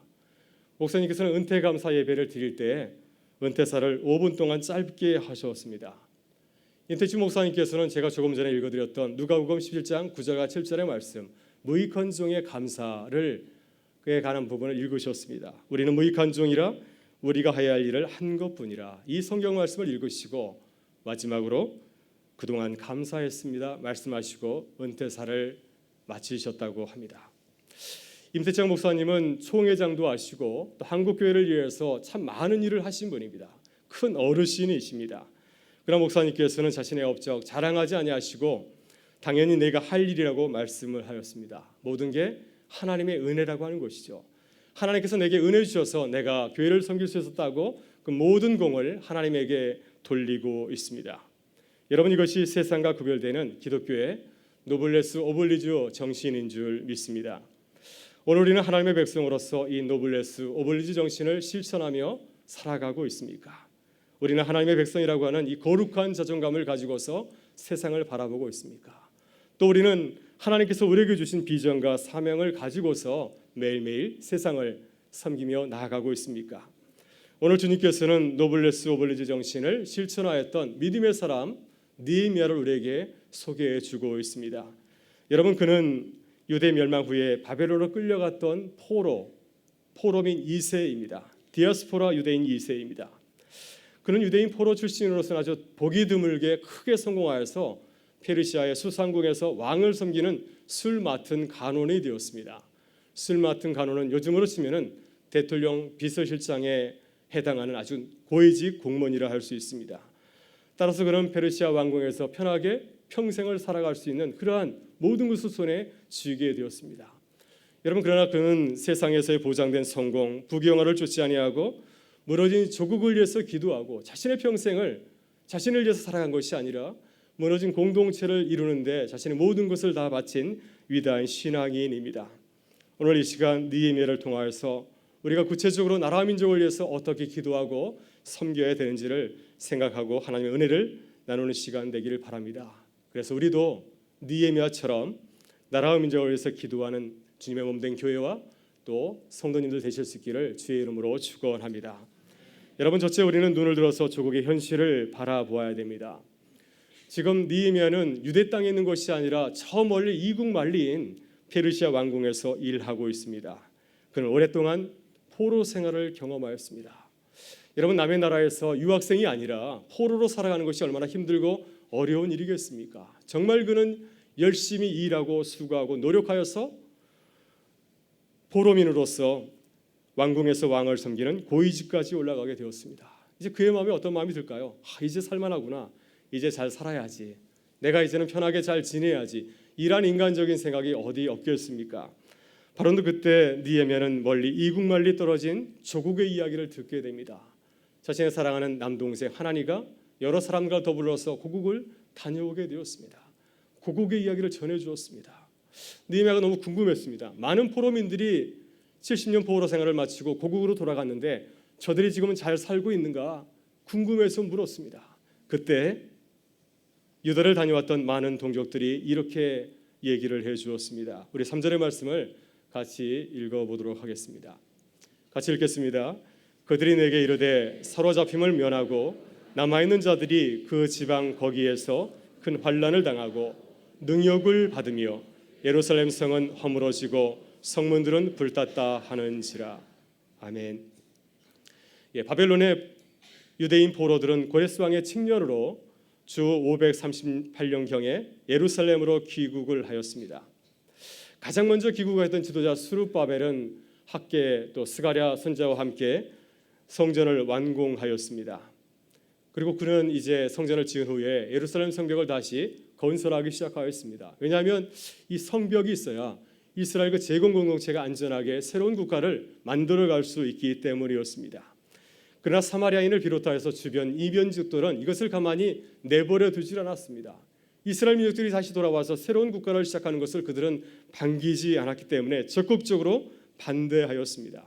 Speaker 4: 목사님께서는 은퇴 감사 예배를 드릴 때 은퇴사를 5분 동안 짧게 하셨습니다. 임태주 목사님께서는 제가 조금 전에 읽어드렸던 누가복음 11장 9절과 7절의 말씀, 무익한 종의 감사를 그에 관한 부분을 읽으셨습니다. 우리는 무익한 종이라 우리가 해야 할 일을 한 것뿐이라. 이 성경 말씀을 읽으시고 마지막으로 그동안 감사했습니다 말씀하시고 은퇴사를 마치셨다고 합니다. 임태창 목사님은 총회장도 하시고 또 한국교회를 위해서 참 많은 일을 하신 분입니다. 큰 어르신이십니다. 그러나 목사님께서는 자신의 업적 자랑하지 아니하시고 당연히 내가 할 일이라고 말씀을 하였습니다. 모든 게 하나님의 은혜라고 하는 것이죠. 하나님께서 내게 은혜 주셔서 내가 교회를 섬길 수 있었다고 그 모든 공을 하나님에게 돌리고 있습니다. 여러분, 이것이 세상과 구별되는 기독교의 노블레스 오블리주 정신인 줄 믿습니다. 오늘 우리는 하나님의 백성으로서 이 노블레스 오블리주 정신을 실천하며 살아가고 있습니까? 우리는 하나님의 백성이라고 하는 이 거룩한 자존감을 가지고서 세상을 바라보고 있습니까? 또 우리는 하나님께서 우리에게 주신 비전과 사명을 가지고서 매일매일 세상을 섬기며 나아가고 있습니까? 오늘 주님께서는 노블레스 오블리주 정신을 실천하였던 믿음의 사람 느헤미야를 우리에게 소개해 주고 있습니다. 여러분, 그는 유대 멸망 후에 바벨론으로 끌려갔던 포로민 2세입니다. 디아스포라 유대인 2세입니다. 그는 유대인 포로 출신으로서는 아주 보기 드물게 크게 성공하여서 페르시아의 수상궁에서 왕을 섬기는 술 맡은 간원이 되었습니다. 술 맡은 간원은 요즘으로 치면은 대통령 비서실장에 해당하는 아주 고위직 공무원이라 할 수 있습니다. 따라서 그는 페르시아 왕궁에서 편하게 평생을 살아갈 수 있는 그러한 모든 것을 손에 쥐게 되었습니다. 여러분, 그러나 그는 세상에서의 보장된 성공, 부귀영화를 쫓지 아니하고 무너진 조국을 위해서 기도하고 자신의 평생을 자신을 위해서 살아간 것이 아니라 무너진 공동체를 이루는데 자신의 모든 것을 다 바친 위대한 신앙인입니다. 오늘 이 시간 느헤미야를 통하여서 우리가 구체적으로 나라 민족을 위해서 어떻게 기도하고 섬겨야 되는지를 생각하고 하나님의 은혜를 나누는 시간 되기를 바랍니다. 그래서 우리도 느헤미야처럼 나라와 민족을 위해서 기도하는 주님의 몸된 교회와 또 성도님들 되실 수 있기를 주의 이름으로 축원합니다. 여러분, 첫째 우리는 눈을 들어서 조국의 현실을 바라보아야 됩니다. 지금 느헤미야는 유대 땅에 있는 것이 아니라 저 멀리 이국 만리인 페르시아 왕궁에서 일하고 있습니다. 그는 오랫동안 포로 생활을 경험하였습니다. 여러분, 남의 나라에서 유학생이 아니라 포로로 살아가는 것이 얼마나 힘들고 어려운 일이겠습니까? 정말 그는 열심히 일하고 수고하고 노력하여서 포로민으로서 왕궁에서 왕을 섬기는 고위직까지 올라가게 되었습니다. 이제 그의 마음에 어떤 마음이 들까요? 이제 살만하구나. 이제 잘 살아야지. 내가 이제는 편하게 잘 지내야지. 이런 인간적인 생각이 어디 없겠습니까? 바로 그때 느헤미야는 멀리 이국만리 떨어진 조국의 이야기를 듣게 됩니다. 자신의 사랑하는 남동생 하나니가 여러 사람과 더불어서 고국을 다녀오게 되었습니다. 고국의 이야기를 전해주었습니다. 느헤미야가 너무 궁금했습니다. 많은 포로민들이 70년 포로 생활을 마치고 고국으로 돌아갔는데 저들이 지금은 잘 살고 있는가 궁금해서 물었습니다. 그때 유다를 다녀왔던 많은 동족들이 이렇게 얘기를 해주었습니다. 우리 3절의 말씀을 같이 읽어보도록 하겠습니다. 같이 읽겠습니다. 그들이 내게 이르되 사로잡힘을 면하고 남아있는 자들이 그 지방 거기에서 큰 환난을 당하고 능욕을 받으며 예루살렘 성은 허물어지고 성문들은 불탔다 하는지라. 아멘. 바벨론의 유대인 포로들은 고레스 왕의 칙령으로 주 538년경에 예루살렘으로 귀국을 하였습니다. 가장 먼저 귀국했던 지도자 스룹바벨은 학계 또 스가랴 선지자와 함께 성전을 완공하였습니다. 그리고 그는 이제 성전을 지은 후에 예루살렘 성벽을 다시 건설하기 시작하였습니다. 왜냐하면 이 성벽이 있어야 이스라엘 그 제공 공동체가 안전하게 새로운 국가를 만들어갈 수 있기 때문이었습니다. 그러나 사마리아인을 비롯하여서 주변 이변족들은 이것을 가만히 내버려 두질 않았습니다. 이스라엘 민족들이 다시 돌아와서 새로운 국가를 시작하는 것을 그들은 반기지 않았기 때문에 적극적으로 반대하였습니다.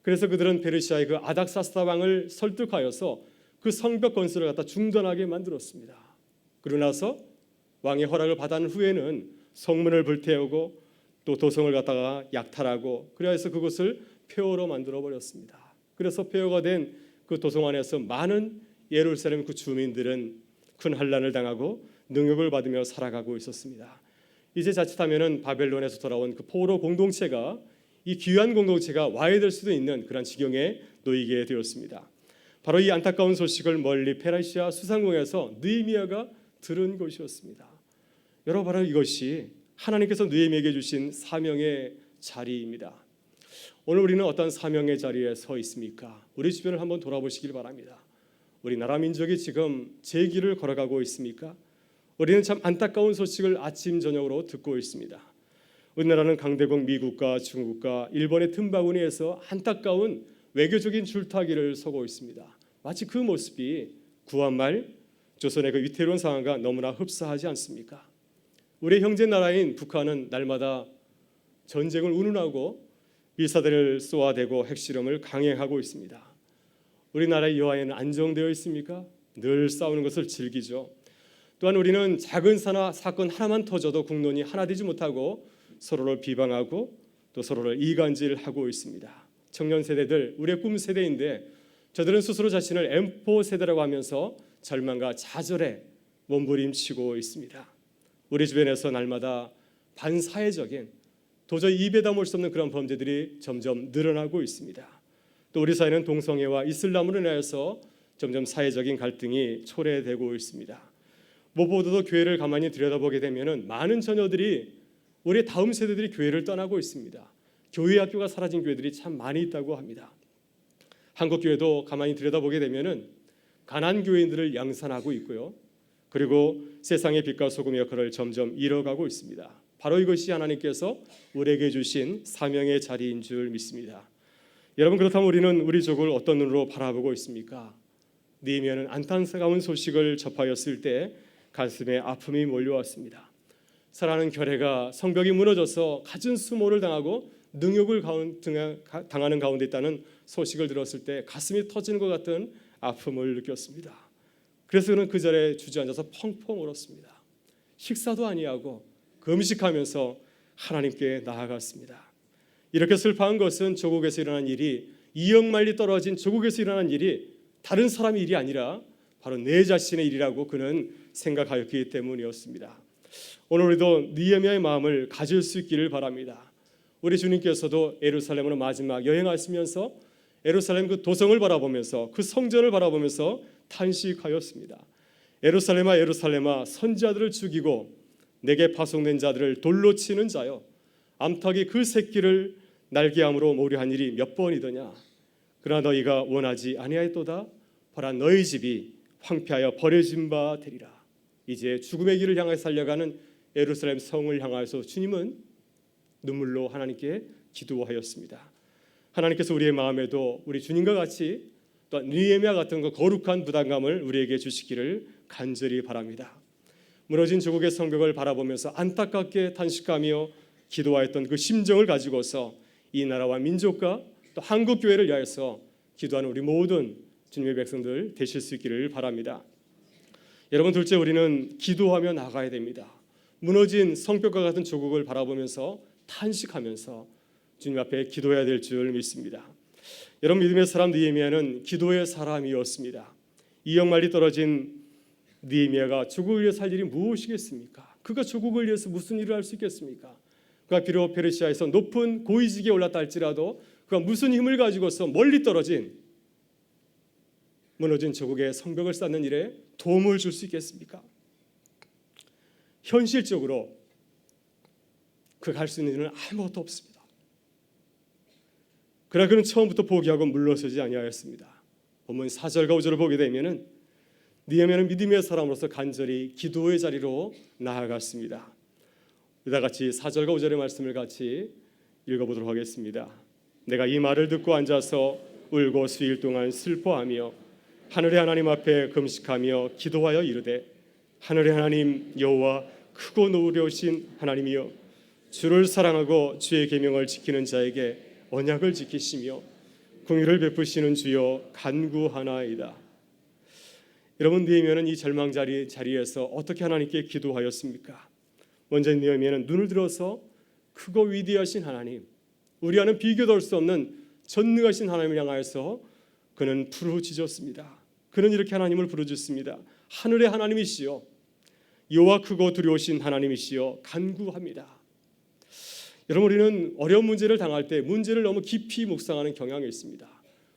Speaker 4: 그래서 그들은 페르시아의 그 아닥사스다 왕을 설득하여서 그 성벽 건설을 갖다 중단하게 만들었습니다. 그러고 나서 왕의 허락을 받은 후에는 성문을 불태우고 또 도성을 갖다가 약탈하고 그래서 그것을 폐허로 만들어 버렸습니다. 그래서 폐허가 된 그 도성 안에서 많은 예루살렘 그 주민들은 큰 환난을 당하고 능욕을 받으며 살아가고 있었습니다. 이제 자칫하면은 바벨론에서 돌아온 그 포로 공동체가 이 귀한 공동체가 와해될 수도 있는 그런 지경에 놓이게 되었습니다. 바로 이 안타까운 소식을 멀리 페르시아 수상궁에서 느헤미야가 들은 것이었습니다. 여러분, 바로 이것이 하나님께서 느헤미야에게 주신 사명의 자리입니다. 오늘 우리는 어떤 사명의 자리에 서 있습니까? 우리 주변을 한번 돌아보시길 바랍니다. 우리 나라 민족이 지금 제 길을 걸어가고 있습니까? 우리는 참 안타까운 소식을 아침 저녁으로 듣고 있습니다. 우리나라는 강대국 미국과 중국과 일본의 틈바구니에서 안타까운 외교적인 줄타기를 서고 있습니다. 마치 그 모습이 구한말 조선의 그 위태로운 상황과 너무나 흡사하지 않습니까? 우리 형제 나라인 북한은 날마다 전쟁을 운운하고 미사들을 쏘아대고 핵실험을 강행하고 있습니다. 우리나라의 여아에는 안정되어 있습니까? 늘 싸우는 것을 즐기죠. 또한 우리는 작은 사건 하나만 터져도 국론이 하나 되지 못하고 서로를 비방하고 또 서로를 이간질하고 있습니다. 청년 세대들, 우리의 꿈 세대인데 저들은 스스로 자신을 M4 세대라고 하면서 절망과 좌절에 몸부림치고 있습니다. 우리 주변에서 날마다 반사회적인 도저히 입에 담을 수 없는 그런 범죄들이 점점 늘어나고 있습니다. 또 우리 사회는 동성애와 이슬람으로 인하여서 점점 사회적인 갈등이 초래되고 있습니다. 무엇보다도 교회를 가만히 들여다보게 되면은 많은 자녀들이 우리 다음 세대들이 교회를 떠나고 있습니다. 교회 학교가 사라진 교회들이 참 많이 있다고 합니다. 한국 교회도 가만히 들여다보게 되면은 가난 교인들을 양산하고 있고요. 그리고 세상의 빛과 소금의 역할을 점점 잃어가고 있습니다. 바로 이것이 하나님께서 우리에게 주신 사명의 자리인 줄 믿습니다. 여러분, 그렇다면 우리는 우리 족을 어떤 눈으로 바라보고 있습니까? 느헤미야는 안타까운 소식을 접하였을 때 가슴에 아픔이 몰려왔습니다. 사랑하는 결례가 성벽이 무너져서 갖은 수모를 당하고 능욕을 당하는 가운데 있다는 소식을 들었을 때 가슴이 터지는 것 같은 아픔을 느꼈습니다. 그래서 그는 그 자리에 주저앉아서 펑펑 울었습니다. 식사도 아니하고 금식하면서 하나님께 나아갔습니다. 이렇게 슬퍼한 것은 조국에서 일어난 일이 2억 마일이 떨어진 조국에서 일어난 일이 다른 사람의 일이 아니라 바로 내 자신의 일이라고 그는 생각하였기 때문이었습니다. 오늘 우리도 느헤미야의 마음을 가질 수 있기를 바랍니다. 우리 주님께서도 예루살렘으로 마지막 여행하시면서 예루살렘 그 도성을 바라보면서 그 성전을 바라보면서 탄식하였습니다. 예루살렘아 예루살렘아 선지자들을 죽이고 내게 파송된 자들을 돌로 치는 자여, 암탉이 그 새끼를 날개암으로 모류한 일이 몇 번이더냐. 그러나 너희가 원하지 아니하였도다. 보라, 너희 집이 황폐하여 버려진 바 되리라. 이제 죽음의 길을 향해 살려가는 예루살렘 성을 향하여서 주님은 눈물로 하나님께 기도하였습니다. 하나님께서 우리의 마음에도 우리 주님과 같이 또 느헤미야 같은 그 거룩한 부담감을 우리에게 주시기를 간절히 바랍니다. 무너진 조국의 성벽을 바라보면서 안타깝게 탄식하며 기도하였던 그 심정을 가지고서 이 나라와 민족과 또 한국 교회를 위하여서 기도하는 우리 모든 주님의 백성들 되실 수 있기를 바랍니다. 여러분, 둘째, 우리는 기도하며 나가야 됩니다. 무너진 성벽과 같은 조국을 바라보면서 탄식하면서 주님 앞에 기도해야 될 줄 믿습니다. 여러분, 믿음의 사람 느헤미야는 기도의 사람이었습니다. 2억 마일이 떨어진 느헤미야가 조국을 위해 살 일이 무엇이겠습니까? 그가 조국을 위해서 무슨 일을 할 수 있겠습니까? 그가 비록 페르시아에서 높은 고위직에 올랐다 할지라도 그가 무슨 힘을 가지고서 멀리 떨어진 무너진 조국의 성벽을 쌓는 일에 도움을 줄 수 있겠습니까? 현실적으로 그가 할 수 있는 일은 아무것도 없습니다. 그러나 그는 처음부터 포기하고 물러서지 아니하였습니다. 본문 4절과 5절을 보게 되면은 느헤미야는 믿음의 사람으로서 간절히 기도의 자리로 나아갔습니다. 이와 같이 4절과 5절의 말씀을 같이 읽어보도록 하겠습니다. 내가 이 말을 듣고 앉아서 울고 수일 동안 슬퍼하며 하늘의 하나님 앞에 금식하며 기도하여 이르되, 하늘의 하나님 여호와 크고 노려우신 하나님이여, 주를 사랑하고 주의 계명을 지키는 자에게 언약을 지키시며 긍휼을 베푸시는 주여 간구하나이다. 여러분, 느헤미야는 이 절망 자리에서 어떻게 하나님께 기도하였습니까? 먼저 느헤미야는 눈을 들어서 크고 위대하신 하나님, 우리와는 비교도 할 수 없는 전능하신 하나님을 향하여서 그는 부르짖었습니다. 그는 이렇게 하나님을 부르짖습니다. 하늘의 하나님이시여, 여호와 크고 두려우신 하나님이시여 간구합니다. 여러분, 우리는 어려운 문제를 당할 때 문제를 너무 깊이 묵상하는 경향이 있습니다.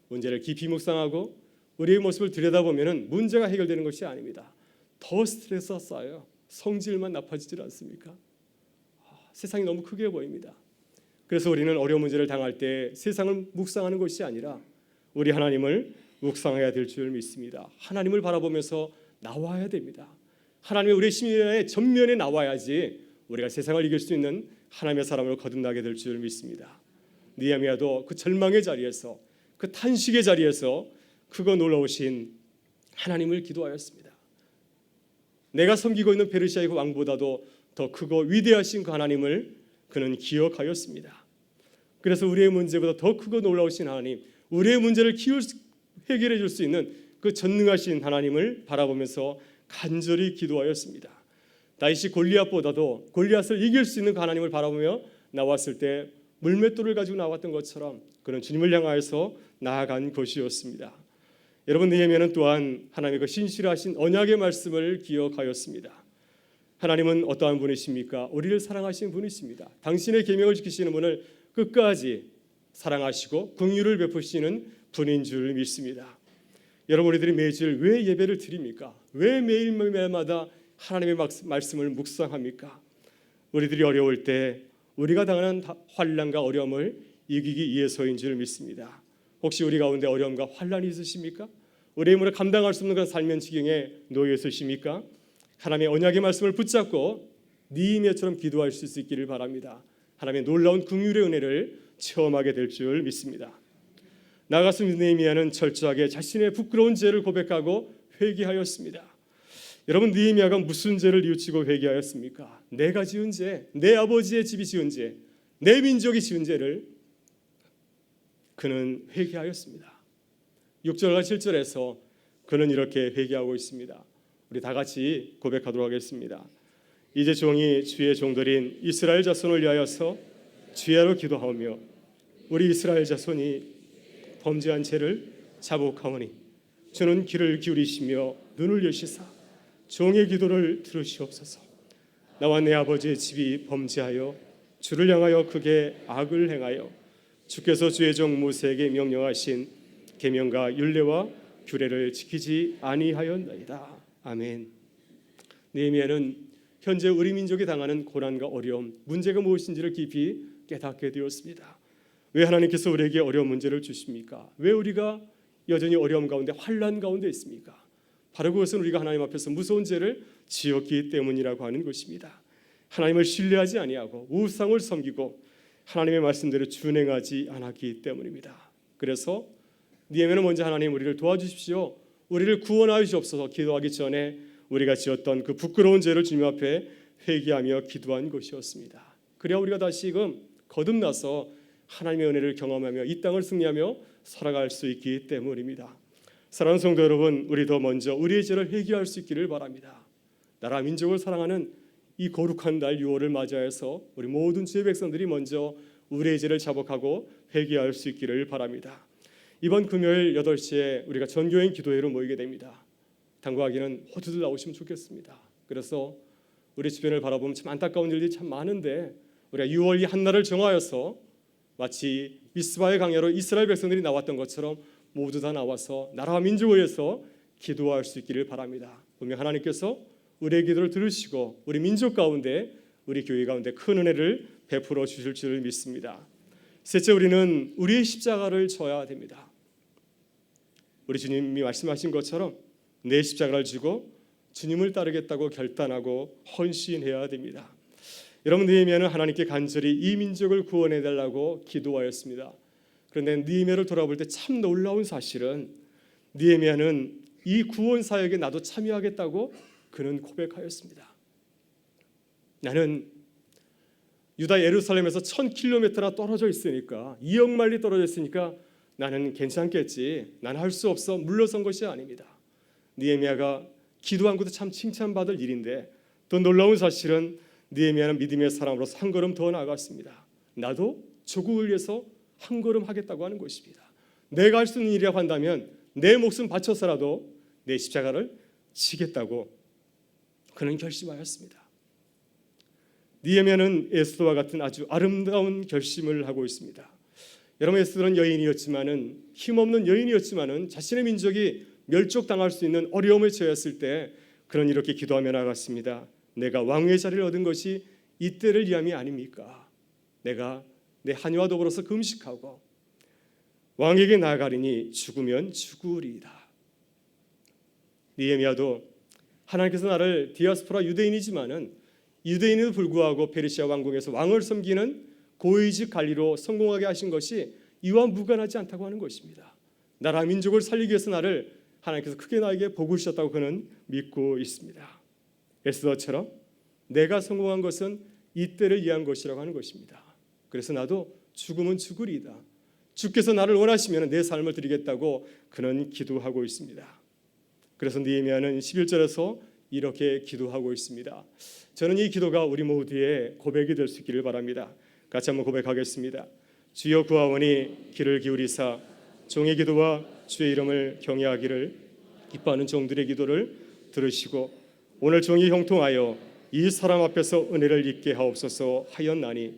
Speaker 4: 문제를 깊이 묵상하고 우리의 모습을 들여다보면 문제가 해결되는 것이 아닙니다. 더 스트레스가 쌓여요. 성질만 나빠지질 않습니까? 세상이 너무 크게 보입니다. 그래서 우리는 어려운 문제를 당할 때 세상을 묵상하는 것이 아니라 우리 하나님을 묵상해야 될 줄 믿습니다. 하나님을 바라보면서 나와야 됩니다. 하나님이 우리의 심령의 전면에 나와야지 우리가 세상을 이길 수 있는 하나님의 사람으로 거듭나게 될 줄 믿습니다. 느헤미야도 그 절망의 자리에서, 그 탄식의 자리에서 크고 놀라우신 하나님을 기도하였습니다. 내가 섬기고 있는 페르시아의 그 왕보다도 더 크고 위대하신 그 하나님을 그는 기억하였습니다. 그래서 우리의 문제보다 더 크고 놀라우신 하나님, 우리의 문제를 해결해 줄 수 있는 그 전능하신 하나님을 바라보면서 간절히 기도하였습니다. 다윗이 골리앗을 이길 수 있는 그 하나님을 바라보며 나왔을 때 물맷돌을 가지고 나왔던 것처럼 그는 주님을 향하여서 나아간 것이었습니다. 여러분, 느헤미야는 또한 하나님의 그 신실하신 언약의 말씀을 기억하였습니다. 하나님은 어떠한 분이십니까? 우리를 사랑하시는 분이십니다. 당신의 계명을 지키시는 분을 끝까지 사랑하시고 긍휼을 베푸시는 분인 줄 믿습니다. 여러분, 우리들이 매주일 왜 예배를 드립니까? 왜 매일마다 하나님의 말씀을 묵상합니까? 우리들이 어려울 때 우리가 당하는 환난과 어려움을 이기기 위해서인 줄 믿습니다. 혹시 우리 가운데 어려움과 환난이 있으십니까? 우리의 힘으로 감당할 수 없는 그런 삶의 지경에 놓여 있으십니까? 하나님의 언약의 말씀을 붙잡고 느헤미야처럼 기도하실 수 있기를 바랍니다. 하나님의 놀라운 긍휼의 은혜를 체험하게 될 줄 믿습니다. 나아가서 느헤미야는 철저하게 자신의 부끄러운 죄를 고백하고 회개하였습니다. 여러분, 느헤미야가 무슨 죄를 뉘우치고 회개하였습니까? 내가 지은 죄, 내 아버지의 집이 지은 죄, 내 민족이 지은 죄를 그는 회개하였습니다. 6절과 7절에서 그는 이렇게 회개하고 있습니다. 우리 다 같이 고백하도록 하겠습니다. 이제 종이 주의 종들인 이스라엘 자손을 위하여서 주야로 기도하며 우리 이스라엘 자손이 범죄한 죄를 자복하오니 주는 귀를 기울이시며 눈을 여시사 종의 기도를 들으시옵소서. 나와 내 아버지의 집이 범죄하여 주를 향하여 크게 악을 행하여 주께서 주의 종 모세에게 명령하신 계명과 율례와 규례를 지키지 아니하였나이다. 아멘. 느헤미야는 현재 우리 민족이 당하는 고난과 어려움, 문제가 무엇인지를 깊이 깨닫게 되었습니다. 왜 하나님께서 우리에게 어려운 문제를 주십니까? 왜 우리가 여전히 어려움 가운데, 환난 가운데 있습니까? 바로 그것은 우리가 하나님 앞에서 무서운 죄를 지었기 때문이라고 하는 것입니다. 하나님을 신뢰하지 아니하고 우상을 섬기고 하나님의 말씀대로 준행하지 않았기 때문입니다. 그래서 느헤미야는 먼저 하나님, 우리를 도와주십시오, 우리를 구원하여 주옵소서 기도하기 전에 우리가 지었던 그 부끄러운 죄를 주님 앞에 회개하며 기도한 것이었습니다. 그래야 우리가 다시금 거듭나서 하나님의 은혜를 경험하며 이 땅을 승리하며 살아갈 수 있기 때문입니다. 사랑하는 성도 여러분, 우리도 먼저 우리의 죄를 회개할 수 있기를 바랍니다. 나라 민족을 사랑하는 이 거룩한 날 6월을 맞이해서 우리 모든 주의 백성들이 먼저 우리의 죄를 자복하고 회개할 수 있기를 바랍니다. 이번 금요일 8시에 우리가 전교인 기도회로 모이게 됩니다. 당부하기는 호두들 나오시면 좋겠습니다. 그래서 우리 주변을 바라보면 참 안타까운 일들이 참 많은데 우리가 6월 이 한 날을 정하여서 마치 미스바의 강야로 이스라엘 백성들이 나왔던 것처럼 모두 다 나와서 나라와 민족을 위해서 기도할 수 있기를 바랍니다. 분명 하나님께서 우리의 기도를 들으시고 우리 민족 가운데, 우리 교회 가운데 큰 은혜를 베풀어 주실 줄 믿습니다. 셋째, 우리는 우리의 십자가를 져야 됩니다. 우리 주님이 말씀하신 것처럼 내 십자가를 지고 주님을 따르겠다고 결단하고 헌신해야 됩니다. 여러분, 느헤미야는 하나님께 간절히 이 민족을 구원해 달라고 기도하였습니다. 그런데 느헤미야를 돌아볼 때 참 놀라운 사실은 느헤미야는 이 구원 사역에 나도 참여하겠다고 그는 고백하였습니다. 나는 유다 예루살렘에서 1000km나 떨어져 있으니까, 2억 마일이 떨어져 있으니까 나는 괜찮겠지, 난 할 수 없어 물러선 것이 아닙니다. 느헤미야가 기도한 것도 참 칭찬받을 일인데 또 놀라운 사실은 느헤미야는 믿음의 사람으로서 한 걸음 더 나아갔습니다. 나도 조국을 위해서 한 걸음 하겠다고 하는 것입니다. 내가 할 수 있는 일이라고 한다면 내 목숨 바쳐서라도 내 십자가를 지겠다고 그는 결심하였습니다. 느헤미야는 에스더와 같은 아주 아름다운 결심을 하고 있습니다. 여러분, 에스더는 여인이었지만은 힘없는 여인이었지만은 자신의 민족이 멸족당할 수 있는 어려움에 처했을 때 그는 이렇게 기도하며 나갔습니다. 내가 왕의 자리를 얻은 것이 이때를 위함이 아닙니까? 내가 내 하녀와 더불어서 금식하고 왕에게 나아가리니 죽으면 죽으리이다. 느헤미야도 하나님께서 나를 디아스포라 유대인이지만은 유대인에도 불구하고 페르시아 왕궁에서 왕을 섬기는 고위직 관리로 성공하게 하신 것이 이와 무관하지 않다고 하는 것입니다. 나라 민족을 살리기 위해서 나를 하나님께서 크게 나에게 복을 주셨다고 그는 믿고 있습니다. 에스더처럼 내가 성공한 것은 이때를 위한 것이라고 하는 것입니다. 그래서 나도 죽으면 죽으리이다. 주께서 나를 원하시면 내 삶을 드리겠다고 그는 기도하고 있습니다. 그래서 느헤미야는 11절에서 이렇게 기도하고 있습니다. 저는 이 기도가 우리 모두의 고백이 될 수 있기를 바랍니다. 같이 한번 고백하겠습니다. 주여 구하오니 귀를 기울이사 종의 기도와 주의 이름을 경외하기를 기뻐하는 종들의 기도를 들으시고 오늘 종이 형통하여 이 사람 앞에서 은혜를 입게 하옵소서 하였나니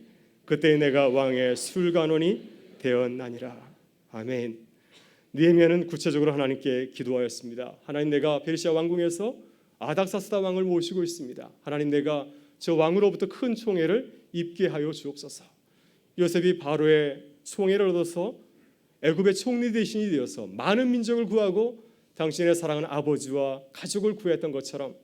Speaker 4: 그때 내가 왕의 술관원이 되었나니라. 아멘. 느헤미야는 구체적으로 하나님께 기도하였습니다. 하나님, 내가 페르시아 왕궁에서 아닥사스다 왕을 모시고 있습니다. 하나님, 내가 저 왕으로부터 큰 총애를 입게 하여 주옵소서. 요셉이 바로의 총애를 얻어서 애굽의 총리 대신이 되어서 많은 민족을 구하고 당신의 사랑하는 아버지와 가족을 구했던 것처럼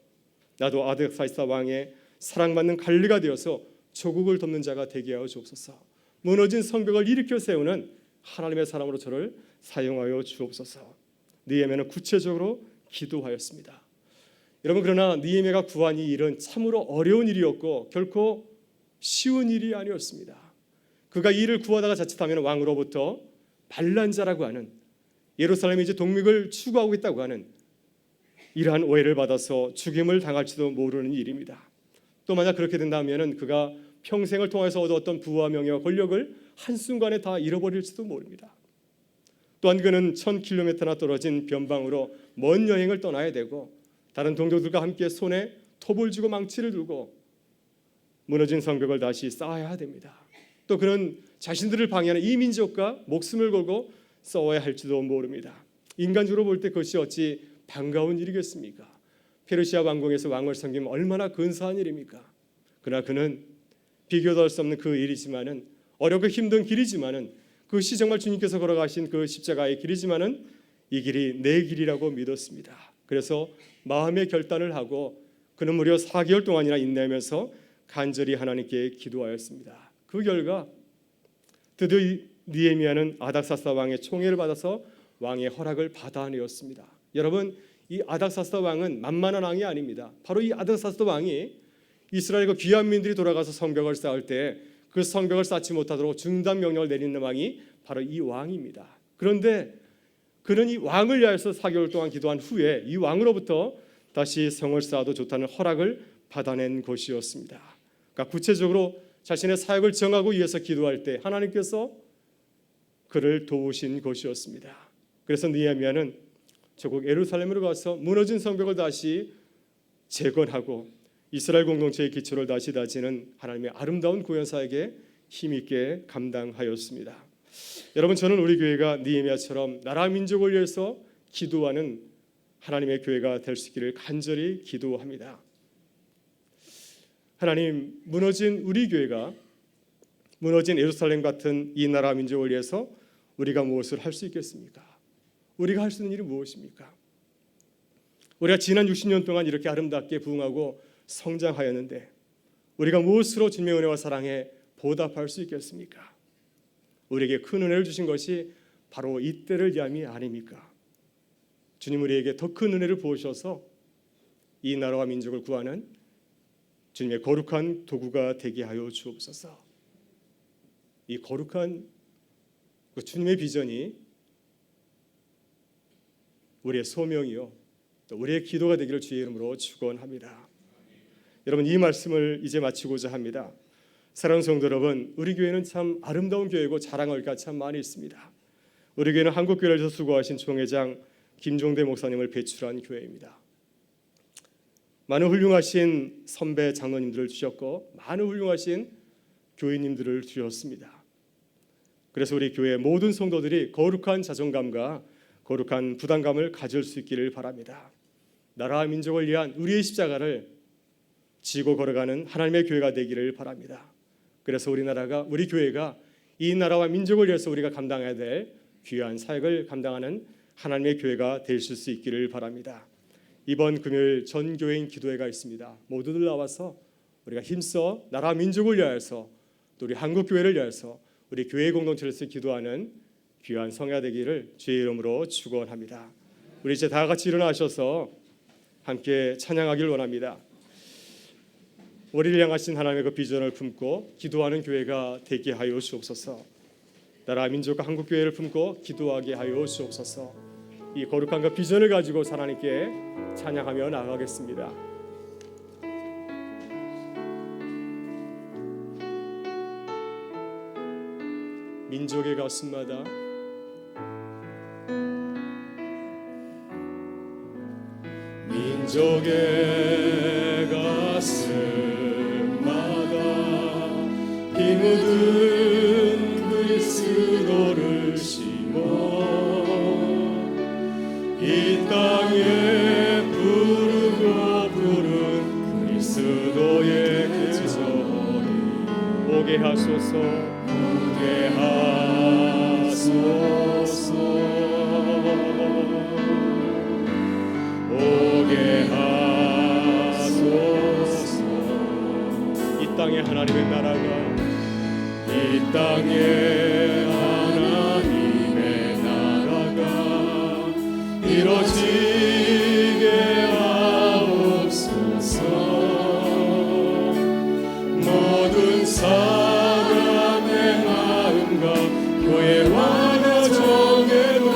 Speaker 4: 나도 아닥사스다 왕의 사랑받는 관리가 되어서 조국을 돕는 자가 되게 하여 주옵소서. 무너진 성벽을 일으켜 세우는 하나님의 사람으로 저를 사용하여 주옵소서. 느헤미야는 구체적으로 기도하였습니다. 여러분, 그러나 느헤미야가 구한 이 일은 참으로 어려운 일이었고 결코 쉬운 일이 아니었습니다. 그가 이 일을 구하다가 자칫하면 왕으로부터 반란자라고 하는, 예루살렘이 이제 독립을 추구하고 있다고 하는 이러한 오해를 받아서 죽임을 당할지도 모르는 일입니다. 또 만약 그렇게 된다면 그가 평생을 통해서 얻었던 부와 명예와 권력을 한순간에 다 잃어버릴지도 모릅니다. 또한 그는 1000km나 떨어진 변방으로 먼 여행을 떠나야 되고 다른 동족들과 함께 손에 톱을 쥐고 망치를 들고 무너진 성벽을 다시 쌓아야 됩니다. 또 그는 자신들을 방해하는 이 민족과 목숨을 걸고 싸워야 할지도 모릅니다. 인간적으로 볼 때 그것이 어찌 반가운 일이겠습니까? 페르시아 왕궁에서 왕을 섬기면 얼마나 근사한 일입니까? 그러나 그는 비교도 할 수 없는 그 일이지만은 어렵고 힘든 길이지만은 그것이 정말 주님께서 걸어가신 그 십자가의 길이지만은 이 길이 내 길이라고 믿었습니다. 그래서 마음의 결단을 하고 그는 무려 4개월 동안이나 인내하면서 간절히 하나님께 기도하였습니다. 그 결과 드디어 느헤미야는 아닥사스다 왕의 총애를 받아서 왕의 허락을 받아내었습니다. 여러분, 이 아닥사스다 왕은 만만한 왕이 아닙니다. 바로 이 아닥사스다 왕이 이스라엘과 귀한 민들이 돌아가서 성벽을 쌓을 때 그 성벽을 쌓지 못하도록 중단 명령을 내리는 왕이 바로 이 왕입니다. 그런데 그는 이 왕을 위하여서 4개월 동안 기도한 후에 이 왕으로부터 다시 성을 쌓아도 좋다는 허락을 받아낸 것이었습니다. 그러니까 구체적으로 자신의 사역을 정하고 위해서 기도할 때 하나님께서 그를 도우신 것이었습니다. 그래서 느헤미야는 조국 예루살렘으로 가서 무너진 성벽을 다시 재건하고 이스라엘 공동체의 기초를 다시 다지는 하나님의 아름다운 구현사에게 힘있게 감당하였습니다. 여러분, 저는 우리 교회가 느헤미야처럼 나라 민족을 위해서 기도하는 하나님의 교회가 될 수 있기를 간절히 기도합니다. 하나님, 무너진 우리 교회가 무너진 예루살렘 같은 이 나라 민족을 위해서 우리가 무엇을 할 수 있겠습니까? 우리가 할 수 있는 일이 무엇입니까? 우리가 지난 60년 동안 이렇게 아름답게 부흥하고 성장하였는데 우리가 무엇으로 주님의 은혜와 사랑에 보답할 수 있겠습니까? 우리에게 큰 은혜를 주신 것이 바로 이때를 위함이 아닙니까? 주님 우리에게 더 큰 은혜를 부으셔서 이 나라와 민족을 구하는 주님의 거룩한 도구가 되게 하여 주옵소서. 이 거룩한 그 주님의 비전이 우리의 소명이요 또 우리의 기도가 되기를 주의 이름으로 축원합니다. 여러분, 이 말씀을 이제 마치고자 합니다. 사랑하는 성도 여러분, 우리 교회는 참 아름다운 교회고 자랑할 것 참 많이 있습니다. 우리 교회는 한국교회에서 수고하신 총회장 김종대 목사님을 배출한 교회입니다. 많은 훌륭하신 선배 장로님들을 주셨고 많은 훌륭하신 교인님들을 주셨습니다. 그래서 우리 교회 모든 성도들이 거룩한 자존감과 거룩한 부담감을 가질 수 있기를 바랍니다. 나라와 민족을 위한 우리의 십자가를 지고 걸어가는 하나님의 교회가 되기를 바랍니다. 그래서 우리 교회가 이 나라와 민족을 위해서 우리가 감당해야 될 귀한 사역을 감당하는 하나님의 교회가 되실 수 있기를 바랍니다. 이번 금요일 전 교회인 기도회가 있습니다. 모두들 나와서 우리가 힘써 나라와 민족을 위하여서 또 우리 한국 교회를 위하여서 우리 교회 공동체를 위해서 기도하는 귀한 성회가 되기를 주의 이름으로 축원합니다. 우리 이제 다 같이 일어나셔서 함께 찬양하길 원합니다. 우리를 향하신 하나님의 그 비전을 품고 기도하는 교회가 되게 하여 주옵소서. 나라 민족과 한국 교회를 품고 기도하게 하여 주옵소서. 이 거룩한 그 비전을 가지고 하나님께 찬양하며 나아가겠습니다. 민족의 가슴마다 민족의 가슴마다 피 묻은 그리스도를 심어 이 땅에 부르고 부른 그리스도의 계절이 오게 하소서 오게 하소서 오게 하소서. 이 땅에 하나님의 나라가 이 땅에 하나님의 나라가 이루어지게 하옵소서. 모든 사람의 마음과 교회와 가정에도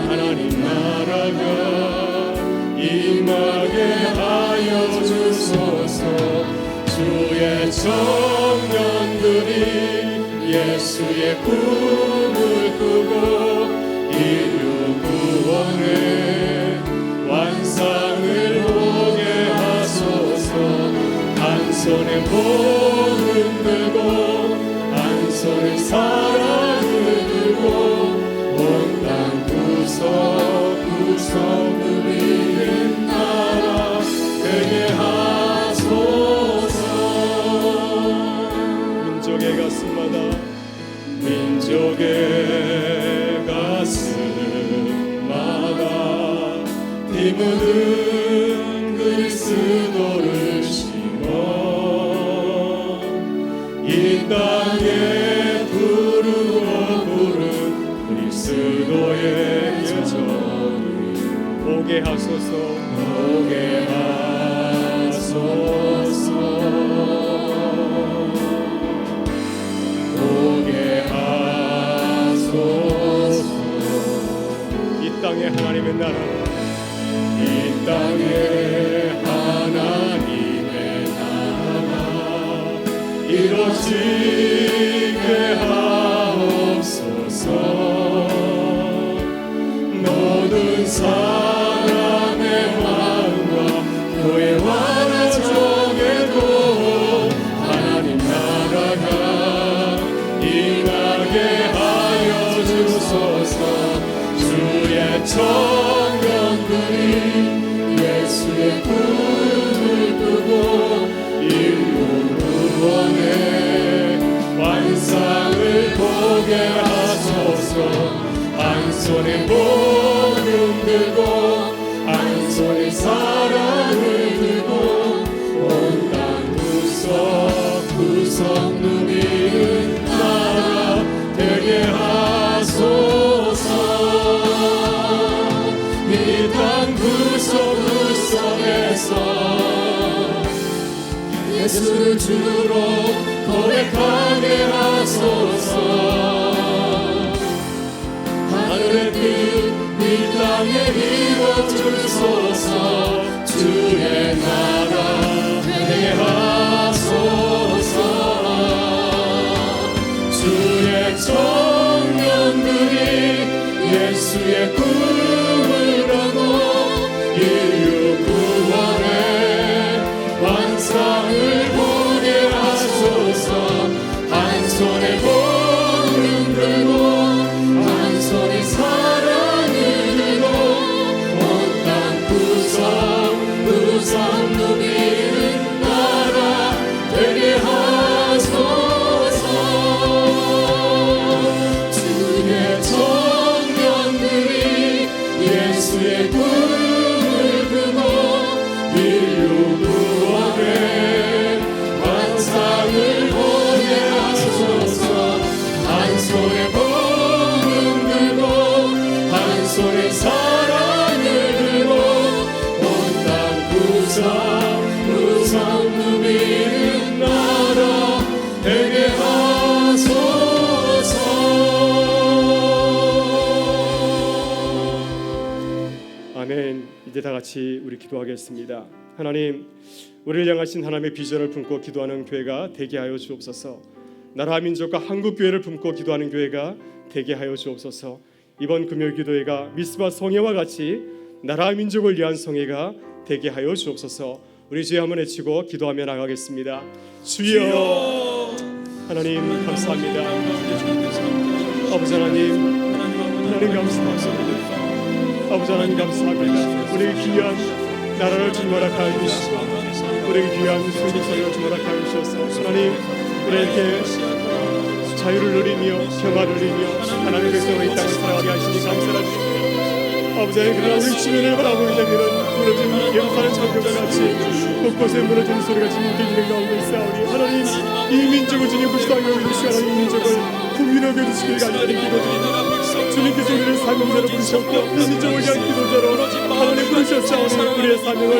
Speaker 4: 하나님 나라가 임하게 하여 주소서. 주의 청년들이 예수의 꿈을 꾸고 인류 구원의 완상을 보게 하소서. 한 손에 복음 들고 한 손에 사랑을 들고 온 땅 구석구석 누리는 나라 되게 하소서. 민족의 가슴마다 민족의 가슴마다 피 묻은 그리스도를 심어 이 땅에 부르고 부른 그리스도의 계절이 오게 하소서 오게 하소서 오게 하소서. 이 땅에 하나님의 나라 이 땅에 하나님의 나라가 이루어지게 하옵소서. 모든 사람의 마음과 교회와 가정에도 하나님 나라가 임하게 하여 주소서. 주의 청년들이 예수의 꿈을 꾸고 인류 구원의 완상을 보게 하소서. 한 손에 복음 들고 한 손에 사랑을 들고 온 땅 구석구석 누리는 나라 되게 하소서. 이 땅 구석구석에서 예수를 주로 고백하게 하소서. 하늘의 뜻 이 땅
Speaker 1: 땅에 이루어주소서. 주의 나라 되게 하소서. 주의 청년들이 예수의 꿈을 하고 인류 구원의 환상을 보게 하소서. 한 손에 복음 들고 한 손에 사랑을 들고 온 땅 구성 누비는 나라 되게 하소서. 주의 청년들이 예수의 꿈을 꾸고 인류 구원의 환상을 보게 하소서. 한 손에 복음 들고 한 손에 사랑을 들고 온 땅 구성 누비는 나라 되게 하소서.
Speaker 4: 아멘. 이제 다 같이 우리 기도하겠습니다. 하나님, 우리를 향하신 하나님의 비전을 품고 기도하는 교회가 되게 하여 주옵소서. 나라 민족과 한국 교회를 품고 기도하는 교회가 되게 하여 주옵소서. 이번 금요 기도회가 미스바 성회와 같이 나라 민족을 위한 성회가 되게 하여 주옵소서. 우리 주여 한번 외치고 기도하며 나가겠습니다. 주여. 하나님 감사합니다. 아버지 하나님 감사합니다. 아버지 하나님 감사합니다. 우리에게 귀한 나라를 주님 허락하여 주시고 우리에게 귀한 순종선을 주님 허락하여 주셔서 하나님 우리에게 자유를 누리며 평화를 누리며 하나님의 백성으로 이 땅을 살아가게 하시니 감사드립니다. 아버지 하나님, 그러나 우리 주변을 바라보게 되면 무너진 예루살렘 성벽과 같이 곳곳에 무너진 소리가 지금 들리는 가운데 있사오니 하나님, 이 민족을 주님 구속하여 주시고 하나님 이 민족을 국민을 여겨주시길 간절히 기도드립니다. 주님께서 우리를 사명자로 부르셨고 이 민족을 위한 기도자로 하나님 부르셨사오니 우리의 사명을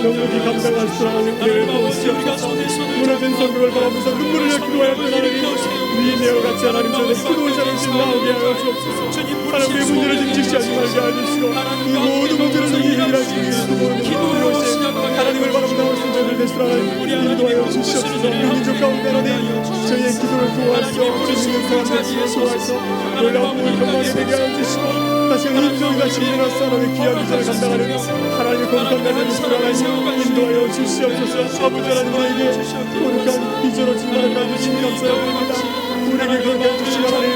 Speaker 4: 넉넉히 감당할 수 하나님 우리를 도우시옵소서. 무너진 성벽을 바라보면서 눈물을 흘려 기도하였던 하나님, 위인네와 같이 하나님 전에 기도의 자를 나오게 하여 주옵소서. 하나님, 우리의 문제를 직시하지 말게 하시고 이 모든 문제를 저희 해결하시기 위해서 기도하신 하나님을 바라보는 순전을 되시라 인도하여 주시옵소서. 이 민족 가운데 하나님 저희의 기도를 도와서 주시는 사람들을 도와서 놀라운 경험하게 되게 하여 주시고 다시 이 민족이 다시 일어나서 하나님의 귀한 비전을 감당하는 하나님의 거룩한 날을 하나님 인도하여 주시옵소서. 아버지 하나님, 우리에게 거룩한 비전을 진행하여 주시니 감사드립니다. 우리에게 그렇게 해주시니 하나님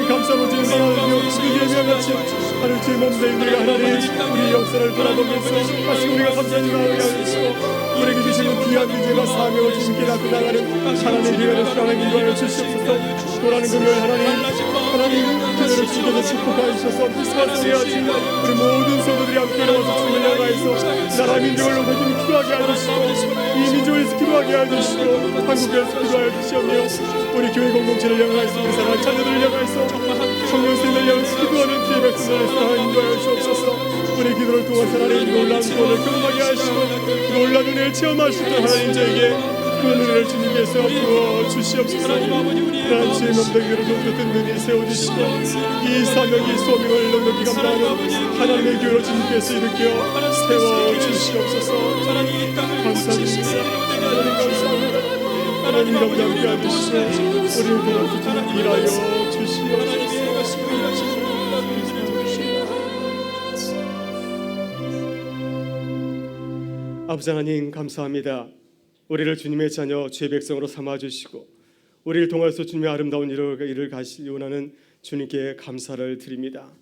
Speaker 4: 감사로 드리는 하나님, 우리의 같이 하늘 주의 몸된 우리가 하나님 우리 역사를 돌아보면서 다시 우리가 감사하는 마음을 가지시고 우리에게 주시는 귀한 비전과 사명을 주님께 나타나가는 하나님의 기회를 수강하게 인도하여 주시옵소서. 돌아가는 금요일 하나님 그들을 주께서 축복하여 주셔서 크리스마스에 아침 우리 모든 성도들이 함께 일어나서 주님을 향하여서 나라 민족을 높여주니 기도하게 하여 주시고 이 민족에서 기도하게 하여 주시고 한국에서 기도하여 주시옵며 우리 교회 공동체를 향하여서 우리 사랑하는 자녀들을 향하여서 청년생들을 향해서 기도하는 기회 백성들을 인도하여 주옵소서. 우리 기도를 통해서 하나님 놀라운 구원을 경험하게 하시고 놀라운 은혜를 체험할 수 있도록 하나님 저에게 그 은혜를 주님께서 부어 주시옵소서. 하나님 주의 몸되기를 좀 더 든든히 세워주시고 이 사명이 소명을 넉넉히 감당하는 하나님의 교회로 주님께서 일으켜 세워주시옵소서. 감사드립니다. 하나님 감사합니다. 하나님 감사합니다. 함께 해주시고 우리를 도와서 주님 일하여 주시옵소서. 아버지 하나님 감사합니다. 우리를 주님의 자녀 주의 백성으로 삼아주시고 우리를 통해서 주님의 아름다운 일을 가시기 원하는 주님께 감사를 드립니다.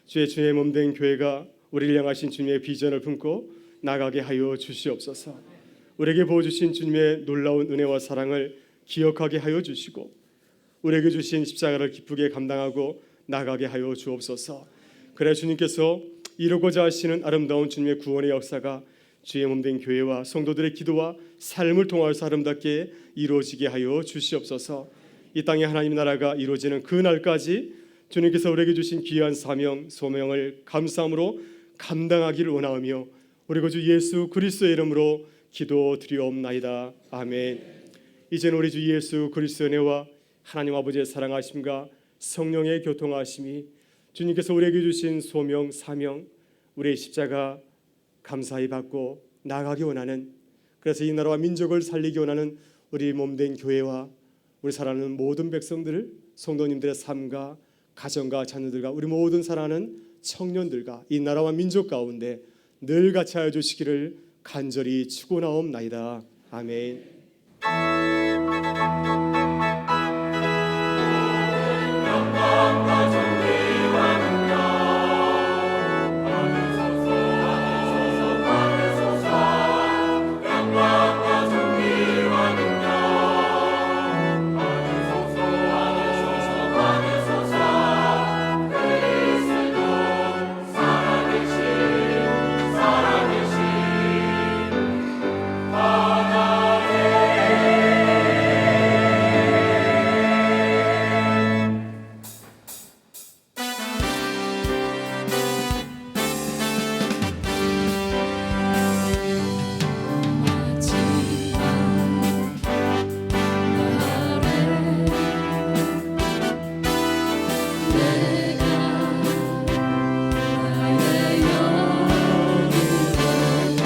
Speaker 4: 주의 몸된 교회가 우리를 향하신 주님의 비전을 품고 나가게 하여 주시옵소서. 우리에게 보여주신 주님의 놀라운 은혜와 사랑을 기억하게 하여 주시고 우리에게 주신 십자가를 기쁘게 감당하고 나가게 하여 주옵소서. 그래 주님께서 이루고자 하시는 아름다운 주님의 구원의 역사가 주의 몸된 교회와 성도들의 기도와 삶을 통하여서 아름답게 이루어지게 하여 주시옵소서. 이 땅에 하나님 나라가 이루어지는 그 날까지 주님께서 우리에게 주신 귀한 사명, 소명을 감사함으로 감당하기를 원하오며 우리 구주 예수 그리스도의 이름으로 기도드리옵나이다. 아멘. 이제는 우리 주 예수 그리스도의 은혜와 하나님 아버지의 사랑하심과 성령의 교통하심이 주님께서 우리에게 주신 소명, 사명 우리의 십자가 감사히 받고 나아가기 원하는, 그래서 이 나라와 민족을 살리기 원하는 우리 몸된 교회와 우리 사랑하는 모든 백성들, 성도님들의 삶과 가정과 자녀들과 우리 모든 사랑하는 청년들과 이 나라와 민족 가운데 늘 같이 하여 주시기를 간절히 축원하옵나이다. 아멘.
Speaker 1: 영광과